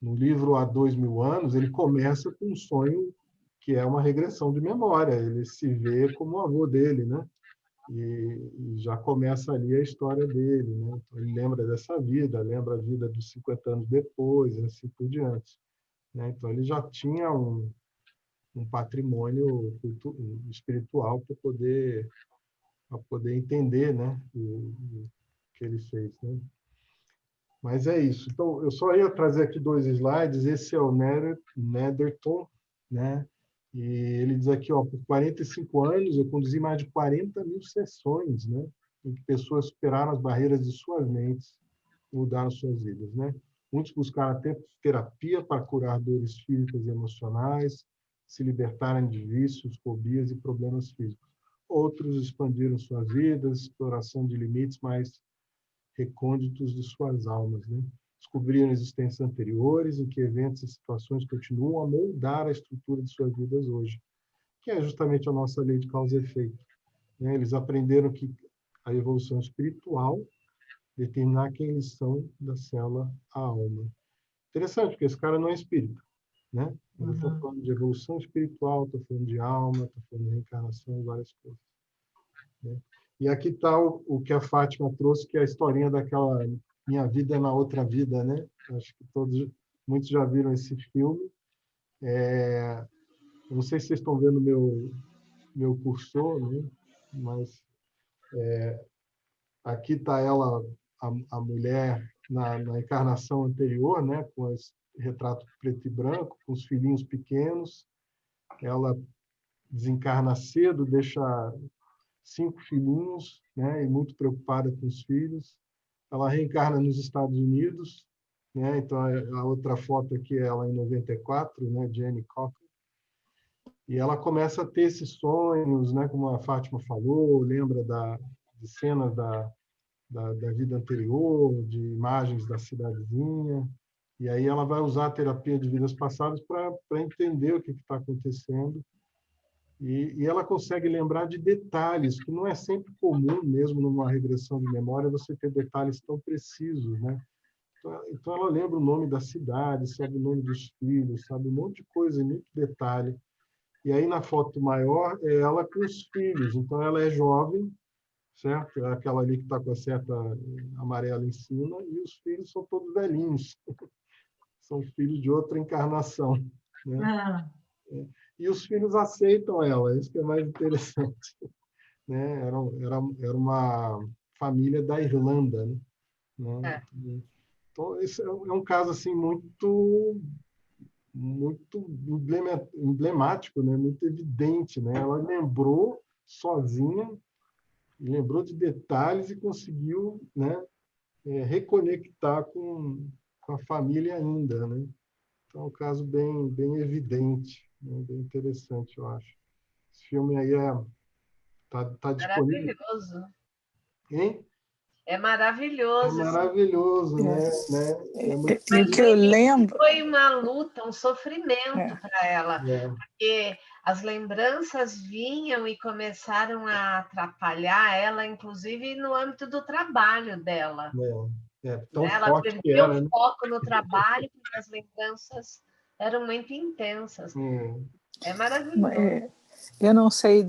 No livro Há 2000 anos, ele começa com um sonho que é uma regressão de memória. Ele se vê como o avô dele, né? E já começa ali a história dele, né? Então, ele lembra dessa vida, lembra a vida dos 50 anos depois, assim por diante, né? Então, ele já tinha um patrimônio espiritual para poder entender, né, o que ele fez, né? Mas é isso. Então, eu só ia trazer aqui 2 slides. Esse é o Netherton, né? E ele diz aqui, ó, por 45 anos eu conduzi mais de 40 mil sessões, né, em que pessoas superaram as barreiras de suas mentes e mudaram suas vidas, né? Muitos buscaram até terapia para curar dores físicas e emocionais, se libertarem de vícios, fobias e problemas físicos. Outros expandiram suas vidas, exploração de limites mais recônditos de suas almas, né? Descobriram existências anteriores em que eventos e situações continuam a moldar a estrutura de suas vidas hoje, que é justamente a nossa lei de causa e efeito, né? Eles aprenderam que a evolução espiritual determinar quem eles são da célula à alma. Interessante, porque esse cara não é espírita, né? Ele está falando de evolução espiritual, está falando de alma, está falando de reencarnação, várias coisas, né? E aqui está o que a Fátima trouxe, que é a historinha daquela Minha Vida na Outra Vida, né? Acho que muitos já viram esse filme. Eu não sei se vocês estão vendo meu cursor, né? Mas aqui está ela, a mulher, na encarnação anterior, né? Com esse retrato preto e branco, com os filhinhos pequenos. Ela desencarna cedo, deixa 5 filhinhos, né, e muito preocupada com os filhos. Ela reencarna nos Estados Unidos, né? Então a outra foto aqui é ela em 94, né, Jenny Cocker. E ela começa a ter esses sonhos, né, como a Fátima falou, lembra de cenas da vida anterior, de imagens da cidadezinha. E aí ela vai usar a terapia de vidas passadas para entender o que está acontecendo. E ela consegue lembrar de detalhes, que não é sempre comum, mesmo numa regressão de memória, você ter detalhes tão precisos, né? Então ela lembra o nome da cidade, sabe o nome dos filhos, sabe um monte de coisa, muito detalhe. E aí, na foto maior, é ela com os filhos. Então, ela é jovem, certo? É aquela ali que está com a seta amarela em cima, e os filhos são todos velhinhos. São filhos de outra encarnação, né? E os filhos aceitam ela, isso que é mais interessante, né? Era uma família da Irlanda, né? Então, esse é um caso assim muito emblemático, né? Muito evidente, né? Ela lembrou sozinha, lembrou de detalhes e conseguiu, né, reconectar com a família ainda, né? Então, é um caso bem evidente, né? Bem interessante, eu acho. Esse filme aí tá disponível. Maravilhoso. Hein? É maravilhoso. É maravilhoso, né? E o que eu lembro... Foi uma luta, um sofrimento para ela, porque as lembranças vinham e começaram a atrapalhar ela, inclusive no âmbito do trabalho dela. Tão Ela forte que perdeu era, o né? foco no trabalho, porque as lembranças eram muito intensas. É maravilhoso. Eu não sei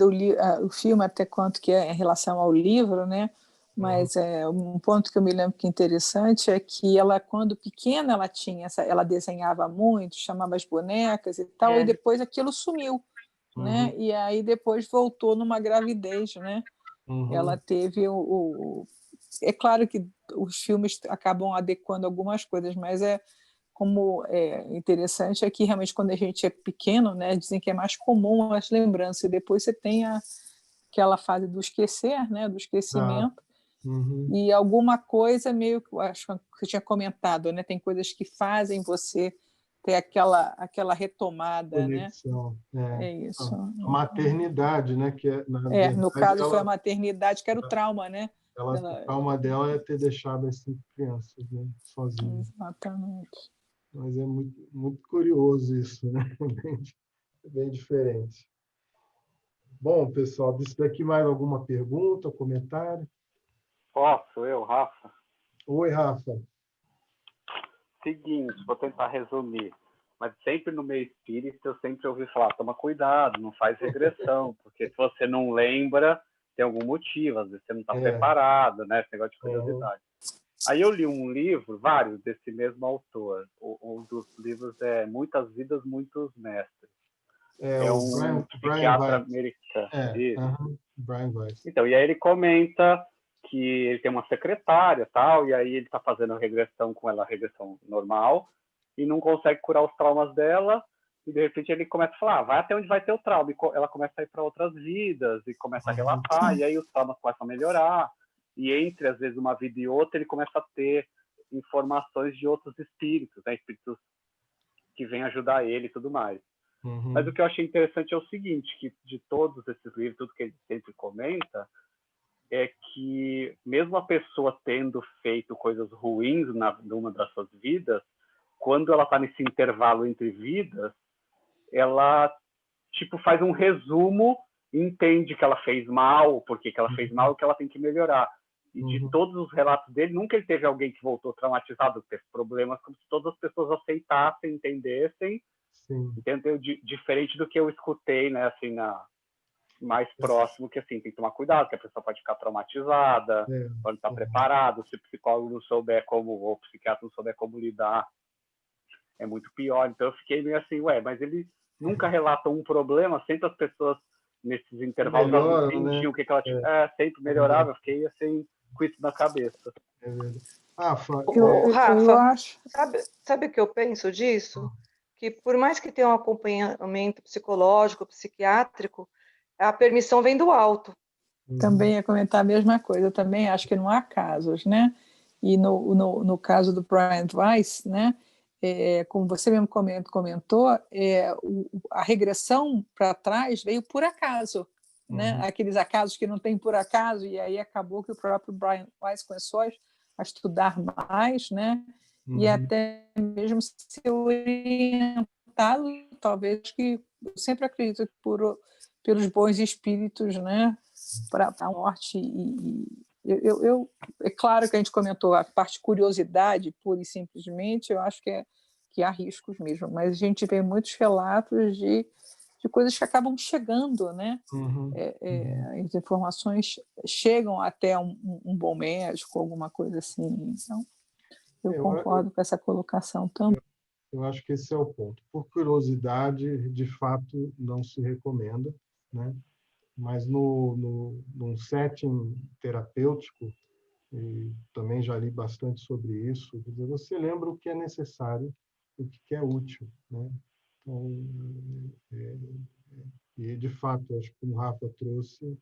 o filme até quanto que é em relação ao livro, né? Mas um ponto que eu me lembro que é interessante é que ela, quando pequena, ela desenhava muito, chamava as bonecas e tal, e depois aquilo sumiu, né? E aí depois voltou numa gravidez, né? Ela teve é claro que os filmes acabam adequando algumas coisas, mas como é interessante é que realmente quando a gente é pequeno, né, dizem que é mais comum as lembranças, e depois você tem aquela fase do esquecer, né, do esquecimento, e alguma coisa meio que, acho que você tinha comentado, né, tem coisas que fazem você ter aquela retomada, conexão, né? É isso. A maternidade, né, que no caso foi a maternidade, que era o trauma, né? O trauma dela é ter deixado as 5 crianças, né, sozinhas. Exatamente. Mas é muito, muito curioso isso, né? Bem diferente. Bom, pessoal, disso daqui mais alguma pergunta, comentário? Posso, eu, Rafa? Oi, Rafa. Seguinte, vou tentar resumir. Mas sempre no meio espírita, eu sempre ouvi falar, toma cuidado, não faz regressão, porque se você não lembra, tem algum motivo, às vezes você não está preparado, né? Esse negócio de curiosidade. Aí eu li um livro, vários, desse mesmo autor. Um dos livros é Muitas Vidas, Muitos Mestres. É um psiquiatra americano. Brian Weiss. Então, e aí ele comenta que ele tem uma secretária, tal, e aí ele está fazendo a regressão com ela, a regressão normal, e não consegue curar os traumas dela, e de repente ele começa a falar, vai até onde vai ter o trauma, e ela começa a ir para outras vidas, e começa a relatar, e aí os traumas começam a melhorar, e entre, às vezes, uma vida e outra, ele começa a ter informações de outros espíritos, né? Espíritos que vêm ajudar ele e tudo mais. Mas o que eu achei interessante é o seguinte, que de todos esses livros, tudo que ele sempre comenta, é que mesmo a pessoa tendo feito coisas ruins numa das suas vidas, quando ela está nesse intervalo entre vidas, ela tipo faz um resumo, entende que ela fez mal, por que ela fez mal, que ela tem que melhorar. E de todos os relatos dele, nunca ele teve alguém que voltou traumatizado, teve problemas, como se todas as pessoas aceitassem, entendessem, entendeu? Diferente do que eu escutei, né, assim, mais próximo, que assim, tem que tomar cuidado, que a pessoa pode ficar traumatizada, pode estar preparado, se o psicólogo não souber ou o psiquiatra não souber como lidar, é muito pior. Então eu fiquei meio assim, mas ele nunca relata um problema, sempre as pessoas nesses intervalos elas entendiam o que ela tinha, sempre melhorava, eu fiquei assim, com isso na cabeça. Rafa, eu acho... sabe o que eu penso disso? Que por mais que tenha um acompanhamento psicológico, psiquiátrico, a permissão vem do alto. Também ia comentar a mesma coisa, eu também acho que não há casos, né? E no caso do Brian Weiss, né? Como você mesmo comentou, a regressão para trás veio por acaso, né? Aqueles acasos que não tem por acaso, e aí acabou que o próprio Brian Weiss começou a estudar mais, né? E até mesmo ser orientado, talvez, que eu sempre acredito que pelos bons espíritos, né? Para a morte. É claro que a gente comentou a parte de curiosidade, pura e simplesmente, eu acho que há riscos mesmo, mas a gente vê muitos relatos de coisas que acabam chegando, né? As informações chegam até um bom médico, alguma coisa assim. Então, eu concordo com essa colocação também. Eu acho que esse é o ponto. Por curiosidade, de fato, não se recomenda, né? Mas num setting terapêutico, e também já li bastante sobre isso, você lembra o que é necessário, o que é útil, né? Então, e de fato, acho que como o Rafa trouxe,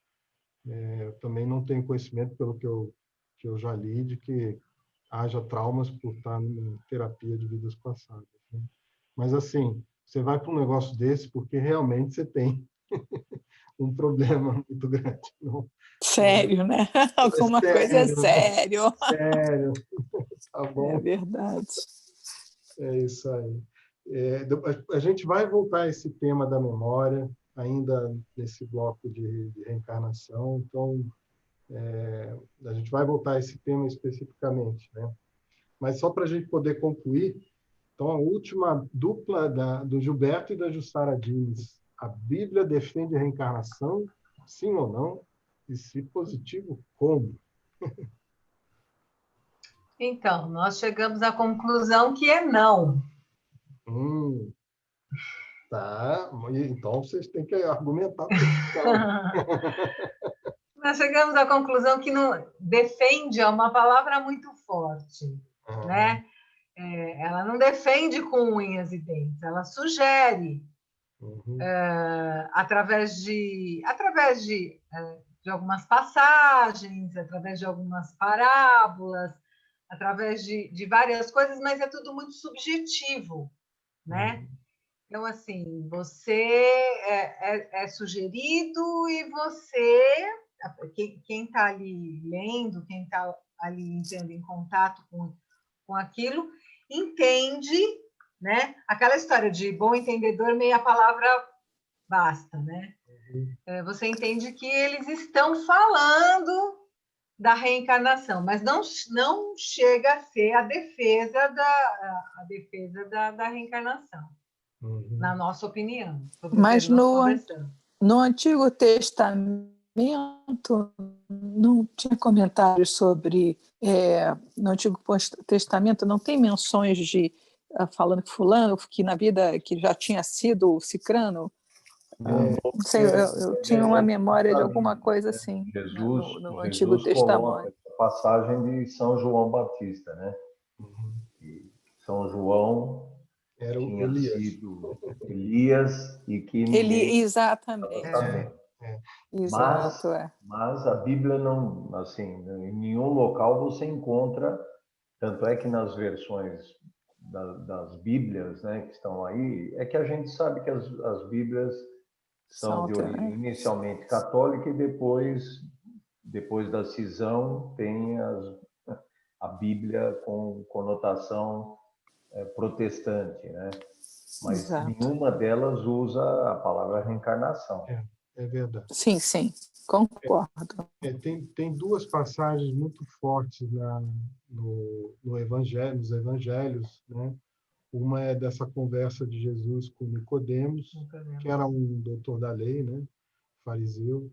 também não tenho conhecimento, pelo que eu já li, de que haja traumas por estar numa terapia de vidas passadas, né? Mas, assim, você vai para um negócio desse porque realmente você tem um problema muito grande. Não, sério, né? Alguma coisa é sério. Né? Sério. Tá bom? É verdade. É isso aí. A gente vai voltar a esse tema da memória, ainda nesse bloco de reencarnação. Então, a gente vai voltar a esse tema especificamente, né? Mas só para a gente poder concluir, então, a última dupla do Gilberto e da Jussara Diniz. A Bíblia defende a reencarnação, sim ou não? E se positivo, como? Então, nós chegamos à conclusão que é não. Tá, então vocês têm que argumentar. Nós chegamos à conclusão que não defende é uma palavra muito forte, né? Ela não defende com unhas e dentes, ela sugere através de algumas passagens, através de algumas parábolas, através de várias coisas, mas é tudo muito subjetivo, né? Então, assim, você é sugerido e você, quem está ali lendo, quem está ali entrando em contato com aquilo, entende, né? Aquela história de bom entendedor, meia palavra basta, né? Você entende que eles estão falando da reencarnação, mas não chega a ser a defesa da reencarnação, na nossa opinião. Mas no Antigo Testamento não tinha comentários sobre... no Antigo Testamento não tem menções de falando que fulano, que na vida que já tinha sido cicrano. Não sei, eu tinha uma memória de alguma coisa assim no Antigo Testamento. A passagem de São João Batista, né? E São João era tinha Elias. sido Elias e que ninguém... Exatamente. Exato, mas a Bíblia não, assim, em nenhum local você encontra, tanto é que nas versões das Bíblias, né, que estão aí, é que a gente sabe que as Bíblias são de origem inicialmente católica e depois da cisão tem a Bíblia com conotação protestante, né? Mas nenhuma delas usa a palavra reencarnação. É verdade. Sim, concordo. Tem duas passagens muito fortes nos evangelhos, né? Uma é dessa conversa de Jesus com Nicodemos, que era um doutor da lei, né? Fariseu,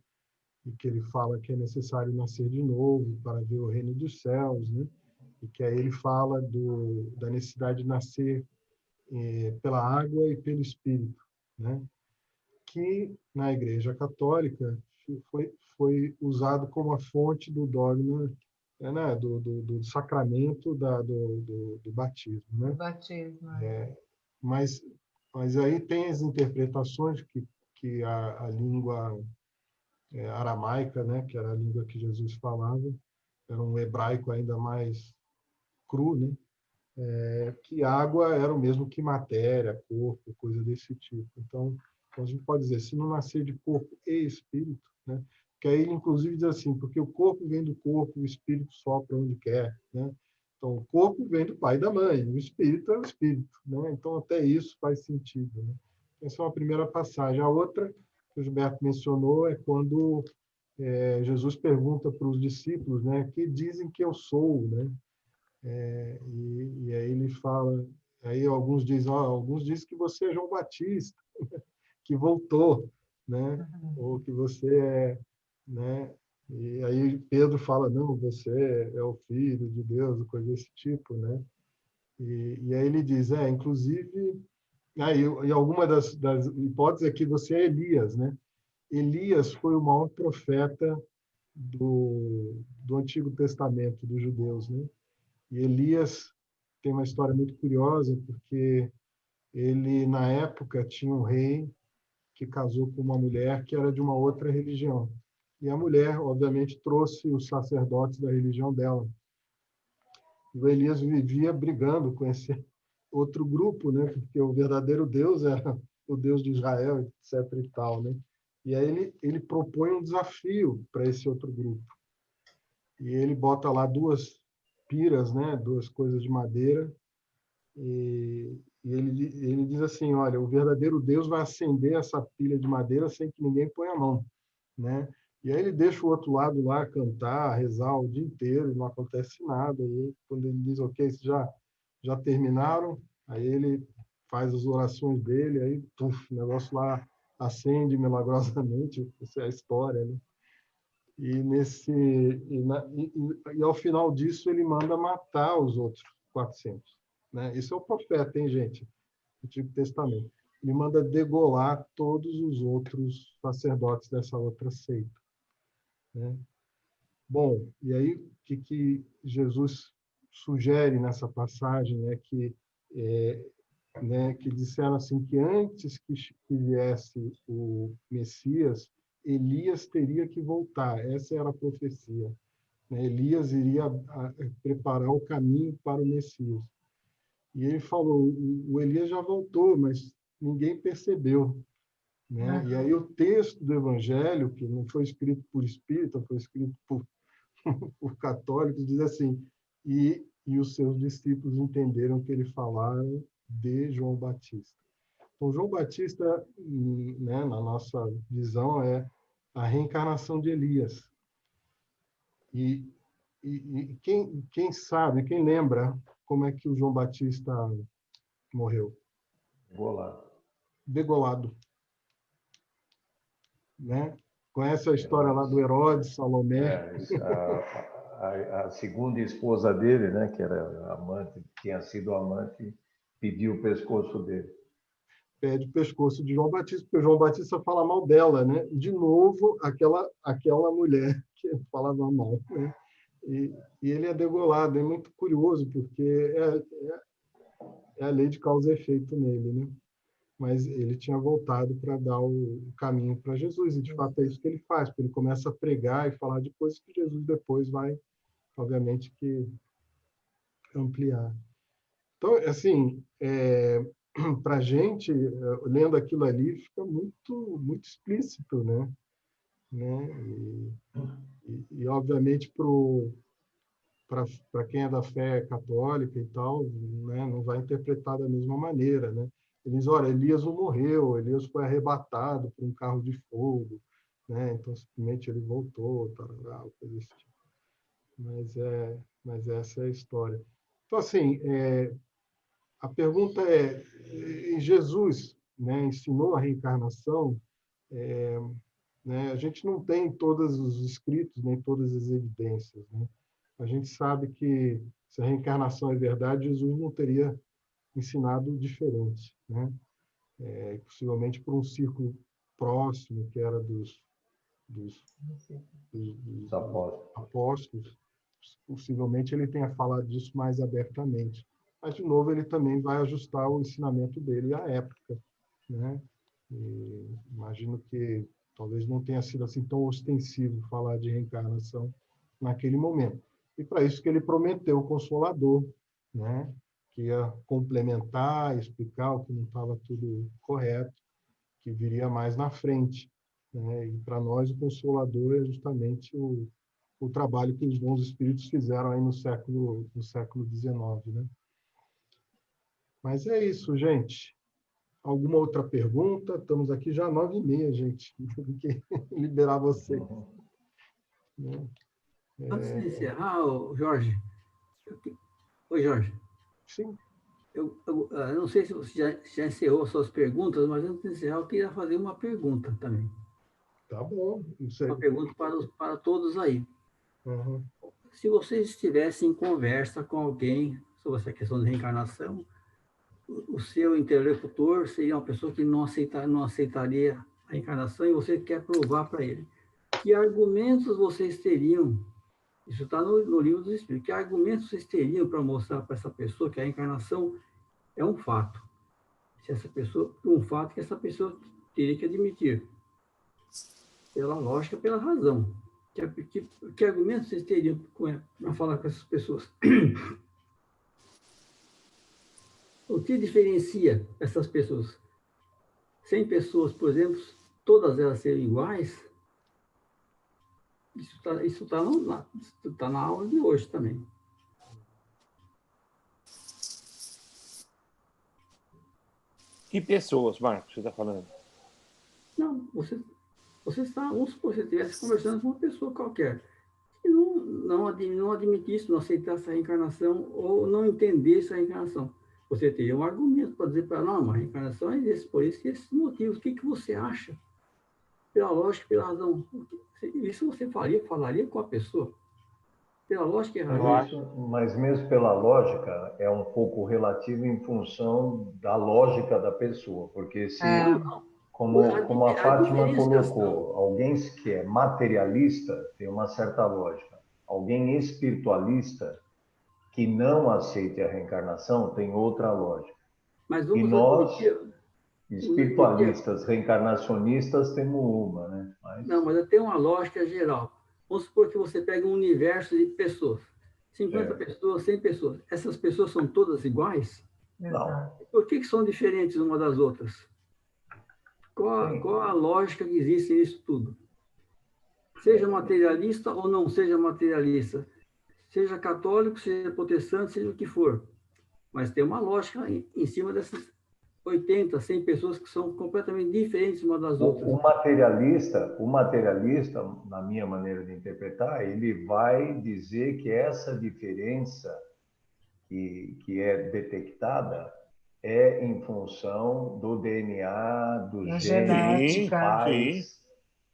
e que ele fala que é necessário nascer de novo para ver o reino dos céus, né? E que aí ele fala da necessidade de nascer pela água e pelo Espírito, né? Que na Igreja Católica foi usado como a fonte do dogma, né? do sacramento do batismo, né? O batismo. Mas aí tem as interpretações que a língua aramaica, né? Que era a língua que Jesus falava, era um hebraico ainda mais cru, né? Que água era o mesmo que matéria, corpo, coisa desse tipo. Então, a gente pode dizer, se não nascer de corpo e espírito, né? Que aí ele, inclusive, diz assim, porque o corpo vem do corpo, o espírito sopra onde quer, né? Então, o corpo vem do pai e da mãe, o espírito é o espírito, né? Então, até isso faz sentido, né? Essa é uma primeira passagem. A outra, que o Gilberto mencionou, é quando Jesus pergunta para os discípulos, né? Que dizem que eu sou, né? E aí ele fala, aí alguns dizem que você é João Batista, que voltou, né? Ou que você é, né? E aí Pedro fala, não, você é o Filho de Deus, coisa desse tipo, né? E aí ele diz, inclusive, e alguma das hipóteses é que você é Elias, né? Elias foi o maior profeta do Antigo Testamento dos judeus, né? E Elias tem uma história muito curiosa, porque ele, na época, tinha um rei que casou com uma mulher que era de uma outra religião. E a mulher, obviamente, trouxe os sacerdotes da religião dela. E o Elias vivia brigando com outro grupo, né? Porque o verdadeiro Deus era o Deus de Israel, etc. e tal, né? E aí ele propõe um desafio para esse outro grupo. E ele bota lá 2 piras, né? 2 coisas de madeira, e ele diz assim, olha, o verdadeiro Deus vai acender essa pilha de madeira sem que ninguém ponha a mão, né? E aí ele deixa o outro lado lá cantar, rezar o dia inteiro e não acontece nada. E quando ele diz, ok, vocês já terminaram, aí ele faz as orações dele, aí o negócio lá acende milagrosamente, essa é a história, né? E ao final disso ele manda matar os outros 400, né? Isso é o profeta, hein, gente? Antigo Testamento. Ele manda degolar todos os outros sacerdotes dessa outra seita, né? Bom, e aí o que Jesus sugere nessa passagem é que que disseram assim que antes que viesse o Messias, Elias teria que voltar. Essa era a profecia, né? Elias iria preparar o caminho para o Messias. E ele falou, o Elias já voltou, mas ninguém percebeu, né? E aí o texto do Evangelho, que não foi escrito por espírita, foi escrito por católicos, diz assim, e os seus discípulos entenderam que ele falara de João Batista. Então, João Batista, né, na nossa visão, é a reencarnação de Elias. E quem sabe, quem lembra como é que o João Batista morreu? Degolado. Né? Conhece a história lá do Herodes, Salomé? A segunda esposa dele, né, que era amante, tinha sido amante, pediu o pescoço dele. Pede o pescoço de João Batista, porque João Batista fala mal dela, né? De novo, aquela mulher que falava mal, né? E ele é degolado. É muito curioso, porque é a lei de causa e efeito nele, né? Mas ele tinha voltado para dar o caminho para Jesus, e de fato é isso que ele faz, porque ele começa a pregar e falar de coisas que Jesus depois vai, obviamente, que ampliar. Então, assim, para a gente, lendo aquilo ali, fica muito, muito explícito, né? E obviamente, para quem é da fé católica e tal, né, não vai interpretar da mesma maneira, né? Ele diz, olha, Elias não morreu, Elias foi arrebatado por um carro de fogo, né? Então, simplesmente ele voltou, tarará, coisa desse tipo. Mas essa é a história. Então, assim, a pergunta é, Jesus, né, ensinou a reencarnação, né? A gente não tem todos os escritos, nem todas as evidências, né? A gente sabe que, se a reencarnação é verdade, Jesus não teria ensinado diferente, né? Possivelmente por um círculo próximo, que era dos apóstolos, possivelmente ele tenha falado disso mais abertamente. Mas, de novo, ele também vai ajustar o ensinamento dele à época, né? E imagino que talvez não tenha sido assim tão ostensivo falar de reencarnação naquele momento. E para isso que ele prometeu o Consolador, né? Que ia complementar, explicar o que não estava tudo correto, que viria mais na frente, né? E para nós o Consolador é justamente o trabalho que os bons espíritos fizeram aí no século XIX, né? Mas é isso, gente. Alguma outra pergunta? Estamos aqui já 9h30, gente. Tem que liberar vocês. Antes de encerrar, Jorge. Oi, Jorge. Sim. Eu não sei se você já encerrou suas perguntas, mas antes de encerrar, eu queria fazer uma pergunta também. Tá bom. Uma pergunta para todos aí. Uhum. Se vocês estivessem em conversa com alguém sobre essa questão de reencarnação, o seu interlocutor seria uma pessoa que não aceitaria a reencarnação e você quer provar para ele. Que argumentos vocês teriam? Isso está no livro dos Espíritos. Que argumentos vocês teriam para mostrar para essa pessoa que a reencarnação é um fato? Se essa pessoa, um fato que essa pessoa teria que admitir, pela lógica, pela razão. Que argumentos vocês teriam para falar com essas pessoas? O que diferencia essas pessoas? 100 pessoas, por exemplo, todas elas serem iguais, isso tá na aula de hoje também. Que pessoas, Marcos, você está falando? Não, você está, vamos supor, você estivesse conversando com uma pessoa qualquer, que não admitisse, não aceitasse a reencarnação ou não entendesse a reencarnação. Você teria um argumento para dizer para ela, não, a reencarnação é esse, por isso e esses motivos. O que você acha? Pela lógica, pela razão. Isso você falaria com a pessoa? Pela lógica e razão. Mas mesmo pela lógica, é um pouco relativo em função da lógica da pessoa. Porque se, como a Fátima colocou, alguém que é materialista tem uma certa lógica. Alguém espiritualista que não aceite a reencarnação tem outra lógica. Mas e nós, espiritualistas, reencarnacionistas, temos uma, né? Não, mas tem uma lógica geral. Vamos supor que você pega um universo de pessoas. 50 pessoas, 100 pessoas. Essas pessoas são todas iguais? Não. Por que são diferentes uma das outras? Qual a lógica que existe nisso tudo? Seja materialista ou não seja materialista. Seja católico, seja protestante, seja o que for. Mas tem uma lógica em cima dessas 80, 100 pessoas que são completamente diferentes uma das outras. O materialista, na minha maneira de interpretar, ele vai dizer que essa diferença que é detectada é em função do DNA, dos genes dos pais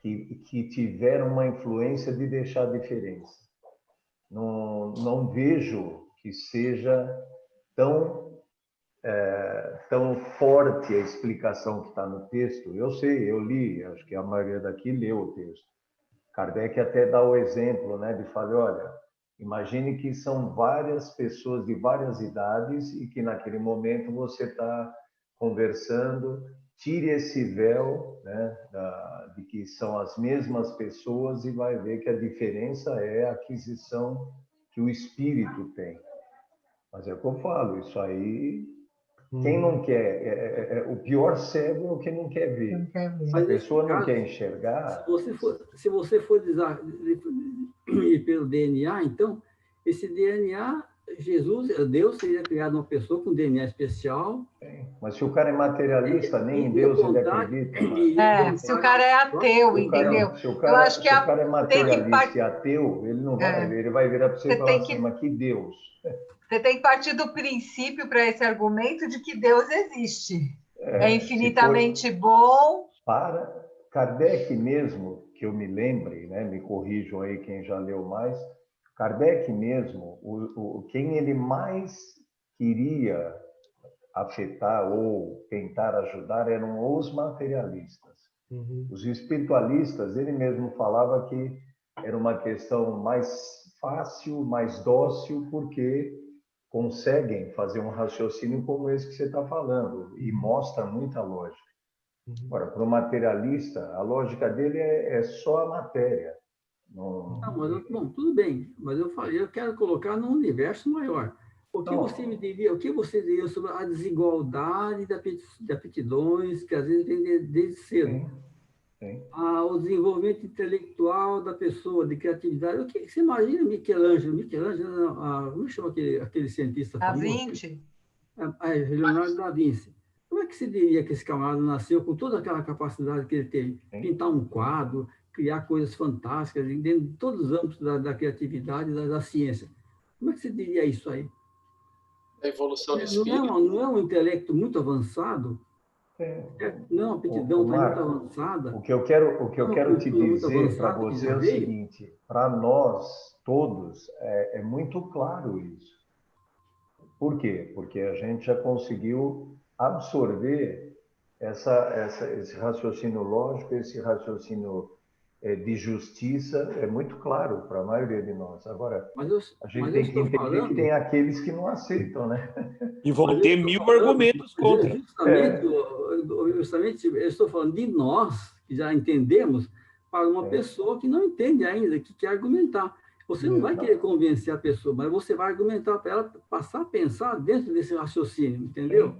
que tiveram uma influência de deixar diferença. Não vejo que seja tão forte a explicação que está no texto. Eu sei, eu li, acho que a maioria daqui leu o texto. Kardec até dá o exemplo, né, de falar, olha, imagine que são várias pessoas de várias idades e que naquele momento você está conversando, tire esse véu, né, de que são as mesmas pessoas e vai ver que a diferença é a aquisição que o espírito tem. Mas é o que eu falo, isso aí, quem não quer, o pior cego é o que não quer ver. Se a pessoa não quer enxergar... Se você for ir pelo DNA, então, esse DNA, Deus teria criado uma pessoa com DNA especial. Mas se o cara é materialista, nem em Deus ele acredita. Se o cara é ateu, entendeu? Se o cara é materialista e ateu, ele não vai ver, ele vai virar para você e falar assim, mas que Deus... Você tem que partir do princípio para esse argumento de que Deus existe. É infinitamente bom. Para Kardec mesmo, que eu me lembre, né, me corrijam aí quem já leu mais, Kardec mesmo, quem ele mais queria afetar ou tentar ajudar eram os materialistas. Os espiritualistas, ele mesmo falava que era uma questão mais fácil, mais dócil, porque conseguem fazer um raciocínio como esse que você está falando e mostra muita lógica. Agora, para o materialista, a lógica dele é só a matéria. Não, bom, tudo bem, mas eu quero colocar num universo maior. O que você diria sobre a desigualdade de aptidões que às vezes vem desde cedo? O desenvolvimento intelectual da pessoa, de criatividade. O que você imagina Michelangelo, como chama aquele cientista famoso? Da Vinci. Leonardo da Vinci. Como é que se diria que esse camarada nasceu com toda aquela capacidade que ele teve? Pintar um quadro, criar coisas fantásticas, dentro de todos os âmbitos da criatividade e da ciência. Como é que se diria isso aí? A evolução do espírito. Não é um intelecto muito avançado? Não, a aptidão está muito avançada. O que eu quero te dizer para você é o seguinte, para nós todos é muito claro isso. Por quê? Porque a gente já conseguiu absorver esse raciocínio lógico, esse raciocínio de justiça, é muito claro para a maioria de nós. Agora, a gente tem que entender que tem aqueles que não aceitam, né? E vão ter 1000 argumentos contra. Justamente, eu estou falando de nós, que já entendemos, para uma pessoa que não entende ainda, que quer argumentar. Você não vai querer convencer a pessoa, mas você vai argumentar para ela passar a pensar dentro desse raciocínio, entendeu?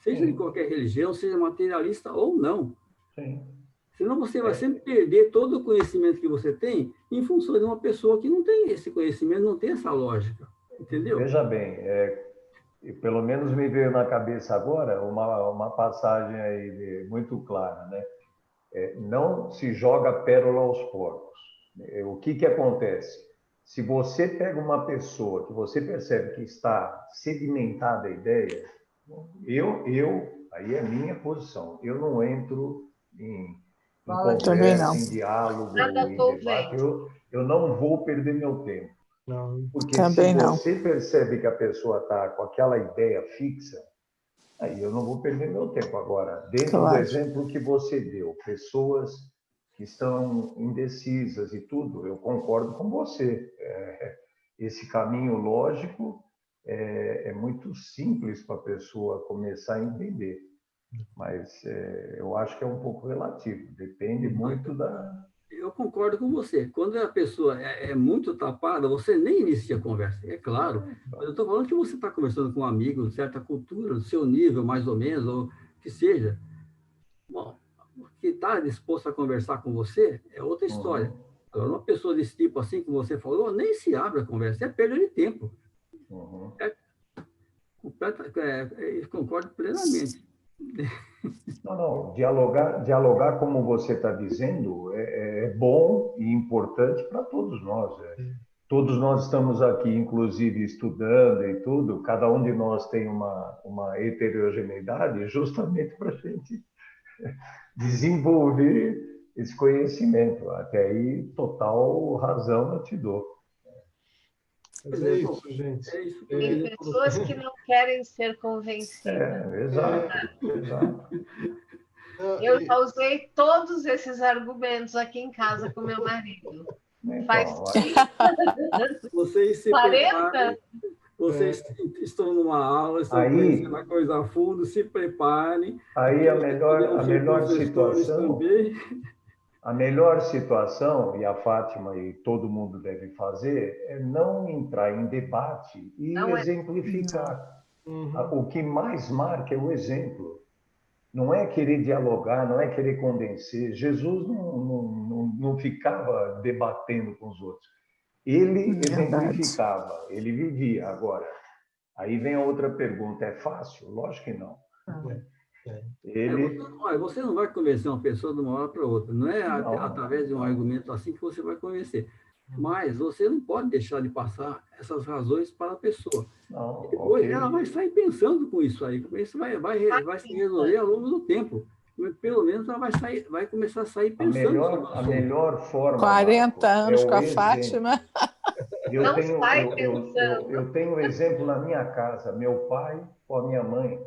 Seja de qualquer religião, seja materialista ou não. Sim. Senão você vai sempre perder todo o conhecimento que você tem em função de uma pessoa que não tem esse conhecimento, não tem essa lógica, entendeu? Veja bem, pelo menos me veio na cabeça agora uma passagem aí muito clara, né? Não se joga pérola aos porcos. O que acontece? Se você pega uma pessoa que você percebe que está sedimentada a ideia, aí é minha posição, eu não entro em conversa, em diálogo, em debate, eu não vou perder meu tempo. Porque se você percebe que a pessoa está com aquela ideia fixa, aí eu não vou perder meu tempo. Agora, dentro do exemplo que você deu, pessoas que estão indecisas e tudo, eu concordo com você. Esse caminho lógico é muito simples para a pessoa começar a entender. Mas eu acho que é um pouco relativo, depende muito da... Eu concordo com você. Quando a pessoa é muito tapada, você nem inicia a conversa, é claro. Mas eu estou falando que você está conversando com um amigo de certa cultura, do seu nível, mais ou menos, ou que seja. Bom, que está disposto a conversar com você é outra história. Agora, uma pessoa desse tipo, assim, que você falou, nem se abre a conversa, é perda de tempo. Concordo plenamente. Não. Dialogar como você está dizendo é bom e importante para todos nós. Todos nós estamos aqui, inclusive, estudando e tudo. Cada um de nós tem uma heterogeneidade justamente para a gente desenvolver esse conhecimento. Até aí, total razão eu te dou. Mas é isso, gente. Tem pessoas que não querem ser convencidas. Exato. Eu já usei todos esses argumentos aqui em casa com meu marido. Faz vocês se 40? Vocês estão numa aula, estão conhecendo a coisa a fundo, se preparem. Aí a melhor situação... Também. A melhor situação, e a Fátima e todo mundo deve fazer, é não entrar em debate e exemplificar. O que mais marca é o exemplo. Não é querer dialogar, não é querer convencer. Jesus não ficava debatendo com os outros. Ele exemplificava, ele vivia. Agora, aí vem a outra pergunta, é fácil? Lógico que não. Você não vai convencer uma pessoa de uma hora para outra. Não é através de um argumento assim que você vai convencer. Mas você não pode deixar de passar essas razões para a pessoa. Depois ela vai sair pensando com isso aí. Isso vai se resolver ao longo do tempo. Pelo menos ela vai começar a sair pensando. A melhor forma... 40 anos com a Fátima. Eu tenho um exemplo na minha casa. Meu pai com a minha mãe.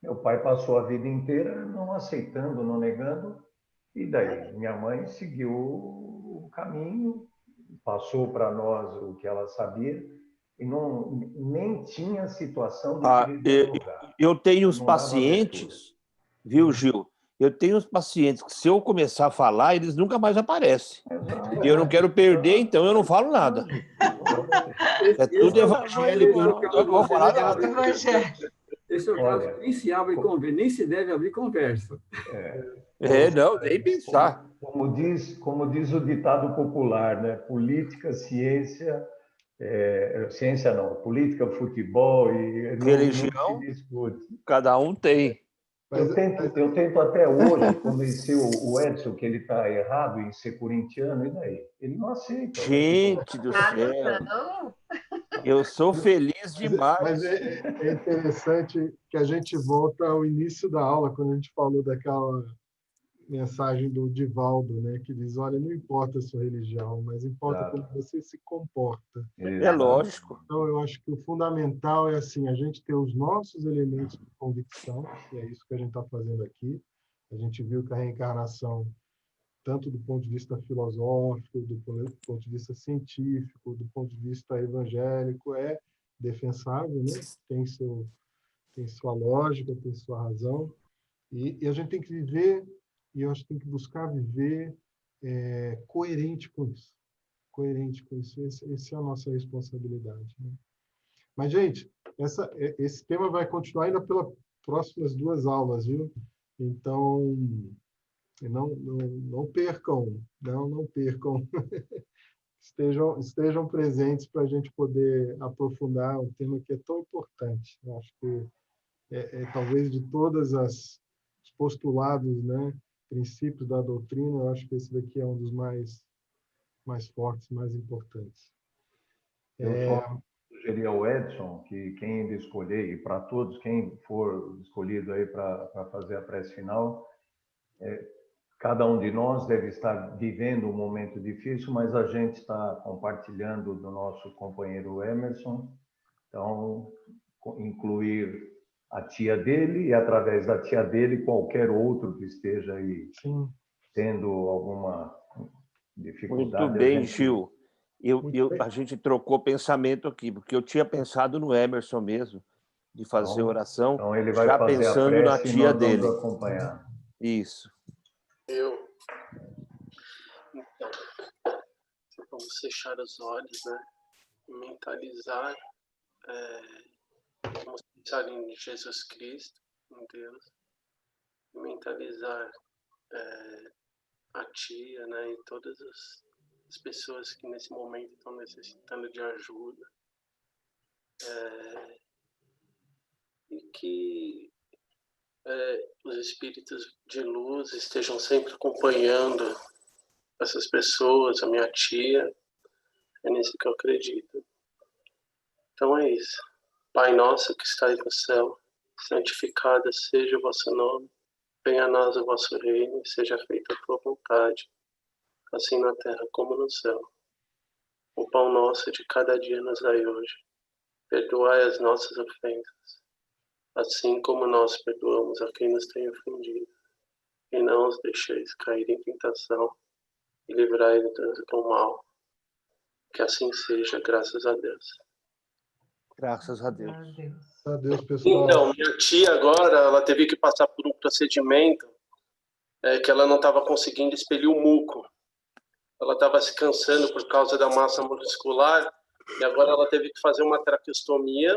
Meu pai passou a vida inteira não aceitando, não negando, e daí minha mãe seguiu o caminho, passou para nós o que ela sabia, e nem tinha situação de dialogar. Eu tenho os pacientes, viu, Gil? Eu tenho os pacientes que, se eu começar a falar, eles nunca mais aparecem. E eu não quero perder, então eu não falo nada. É tudo evangélico, eu não vou falar nada. Esse é o caso que nem se abre conversa, nem se deve abrir conversa. Não, nem pensar. Como diz o ditado popular, né? Política, ciência, ciência não, política, futebol e religião, cada um tem. Eu tento até hoje convencer o Edson que ele está errado em ser corintiano, e daí? Ele não aceita. Gente do céu! Eu sou feliz demais. Mas é interessante que a gente volta ao início da aula, quando a gente falou daquela mensagem do Divaldo, né, que diz, olha, não importa a sua religião, mas importa como você se comporta. É lógico. Então, eu acho que o fundamental é assim, a gente ter os nossos elementos de convicção, que é isso que a gente está fazendo aqui. A gente viu que a reencarnação, tanto do ponto de vista filosófico, do ponto de vista científico, do ponto de vista evangélico, é defensável, né? Tem sua lógica, tem sua razão, e a gente tem que viver, e eu acho que tem que buscar viver coerente com isso. coerente com isso. Essa é a nossa responsabilidade, né? Mas, gente, esse tema vai continuar ainda pelas próximas 2 aulas, viu? Então, não percam, não percam. Estejam presentes para a gente poder aprofundar um tema que é tão importante. Eu acho que talvez de todas os postulados, né, princípios da doutrina, eu acho que esse daqui é um dos mais fortes, mais importantes. Eu só sugeri ao Edson que quem ele escolher, e para todos, quem for escolhido aí para fazer a prece final, cada um de nós deve estar vivendo um momento difícil, mas a gente está compartilhando do nosso companheiro Emerson. Então, incluir a tia dele e, através da tia dele, qualquer outro que esteja aí tendo alguma dificuldade. Muito bem, Gil. A gente trocou pensamento aqui, porque eu tinha pensado no Emerson mesmo, de fazer oração, então ele vai já fazer pensando a na prece tia e nós dele. vamos acompanhar. Isso. Então, vamos fechar os olhos, né? Mentalizar, vamos pensar em Jesus Cristo, em Deus, mentalizar a tia, né? E todas as pessoas que nesse momento estão necessitando de ajuda, e que os espíritos de luz estejam sempre acompanhando essas pessoas, a minha tia. É nisso que eu acredito. Então é isso. Pai nosso que estais no céu, santificado seja o vosso nome, venha a nós o vosso reino, e seja feita a tua vontade, assim na terra como no céu. O pão nosso de cada dia nos dai hoje. Perdoai as nossas ofensas, assim como nós perdoamos a quem nos tem ofendido. E não os deixeis cair em tentação, e livrai-nos do mal. Que assim seja, graças a Deus. Graças a Deus. Graças a Deus, pessoal. Então, minha tia agora, ela teve que passar por um procedimento que ela não estava conseguindo expelir o muco. Ela estava se cansando por causa da massa muscular, e agora ela teve que fazer uma traqueostomia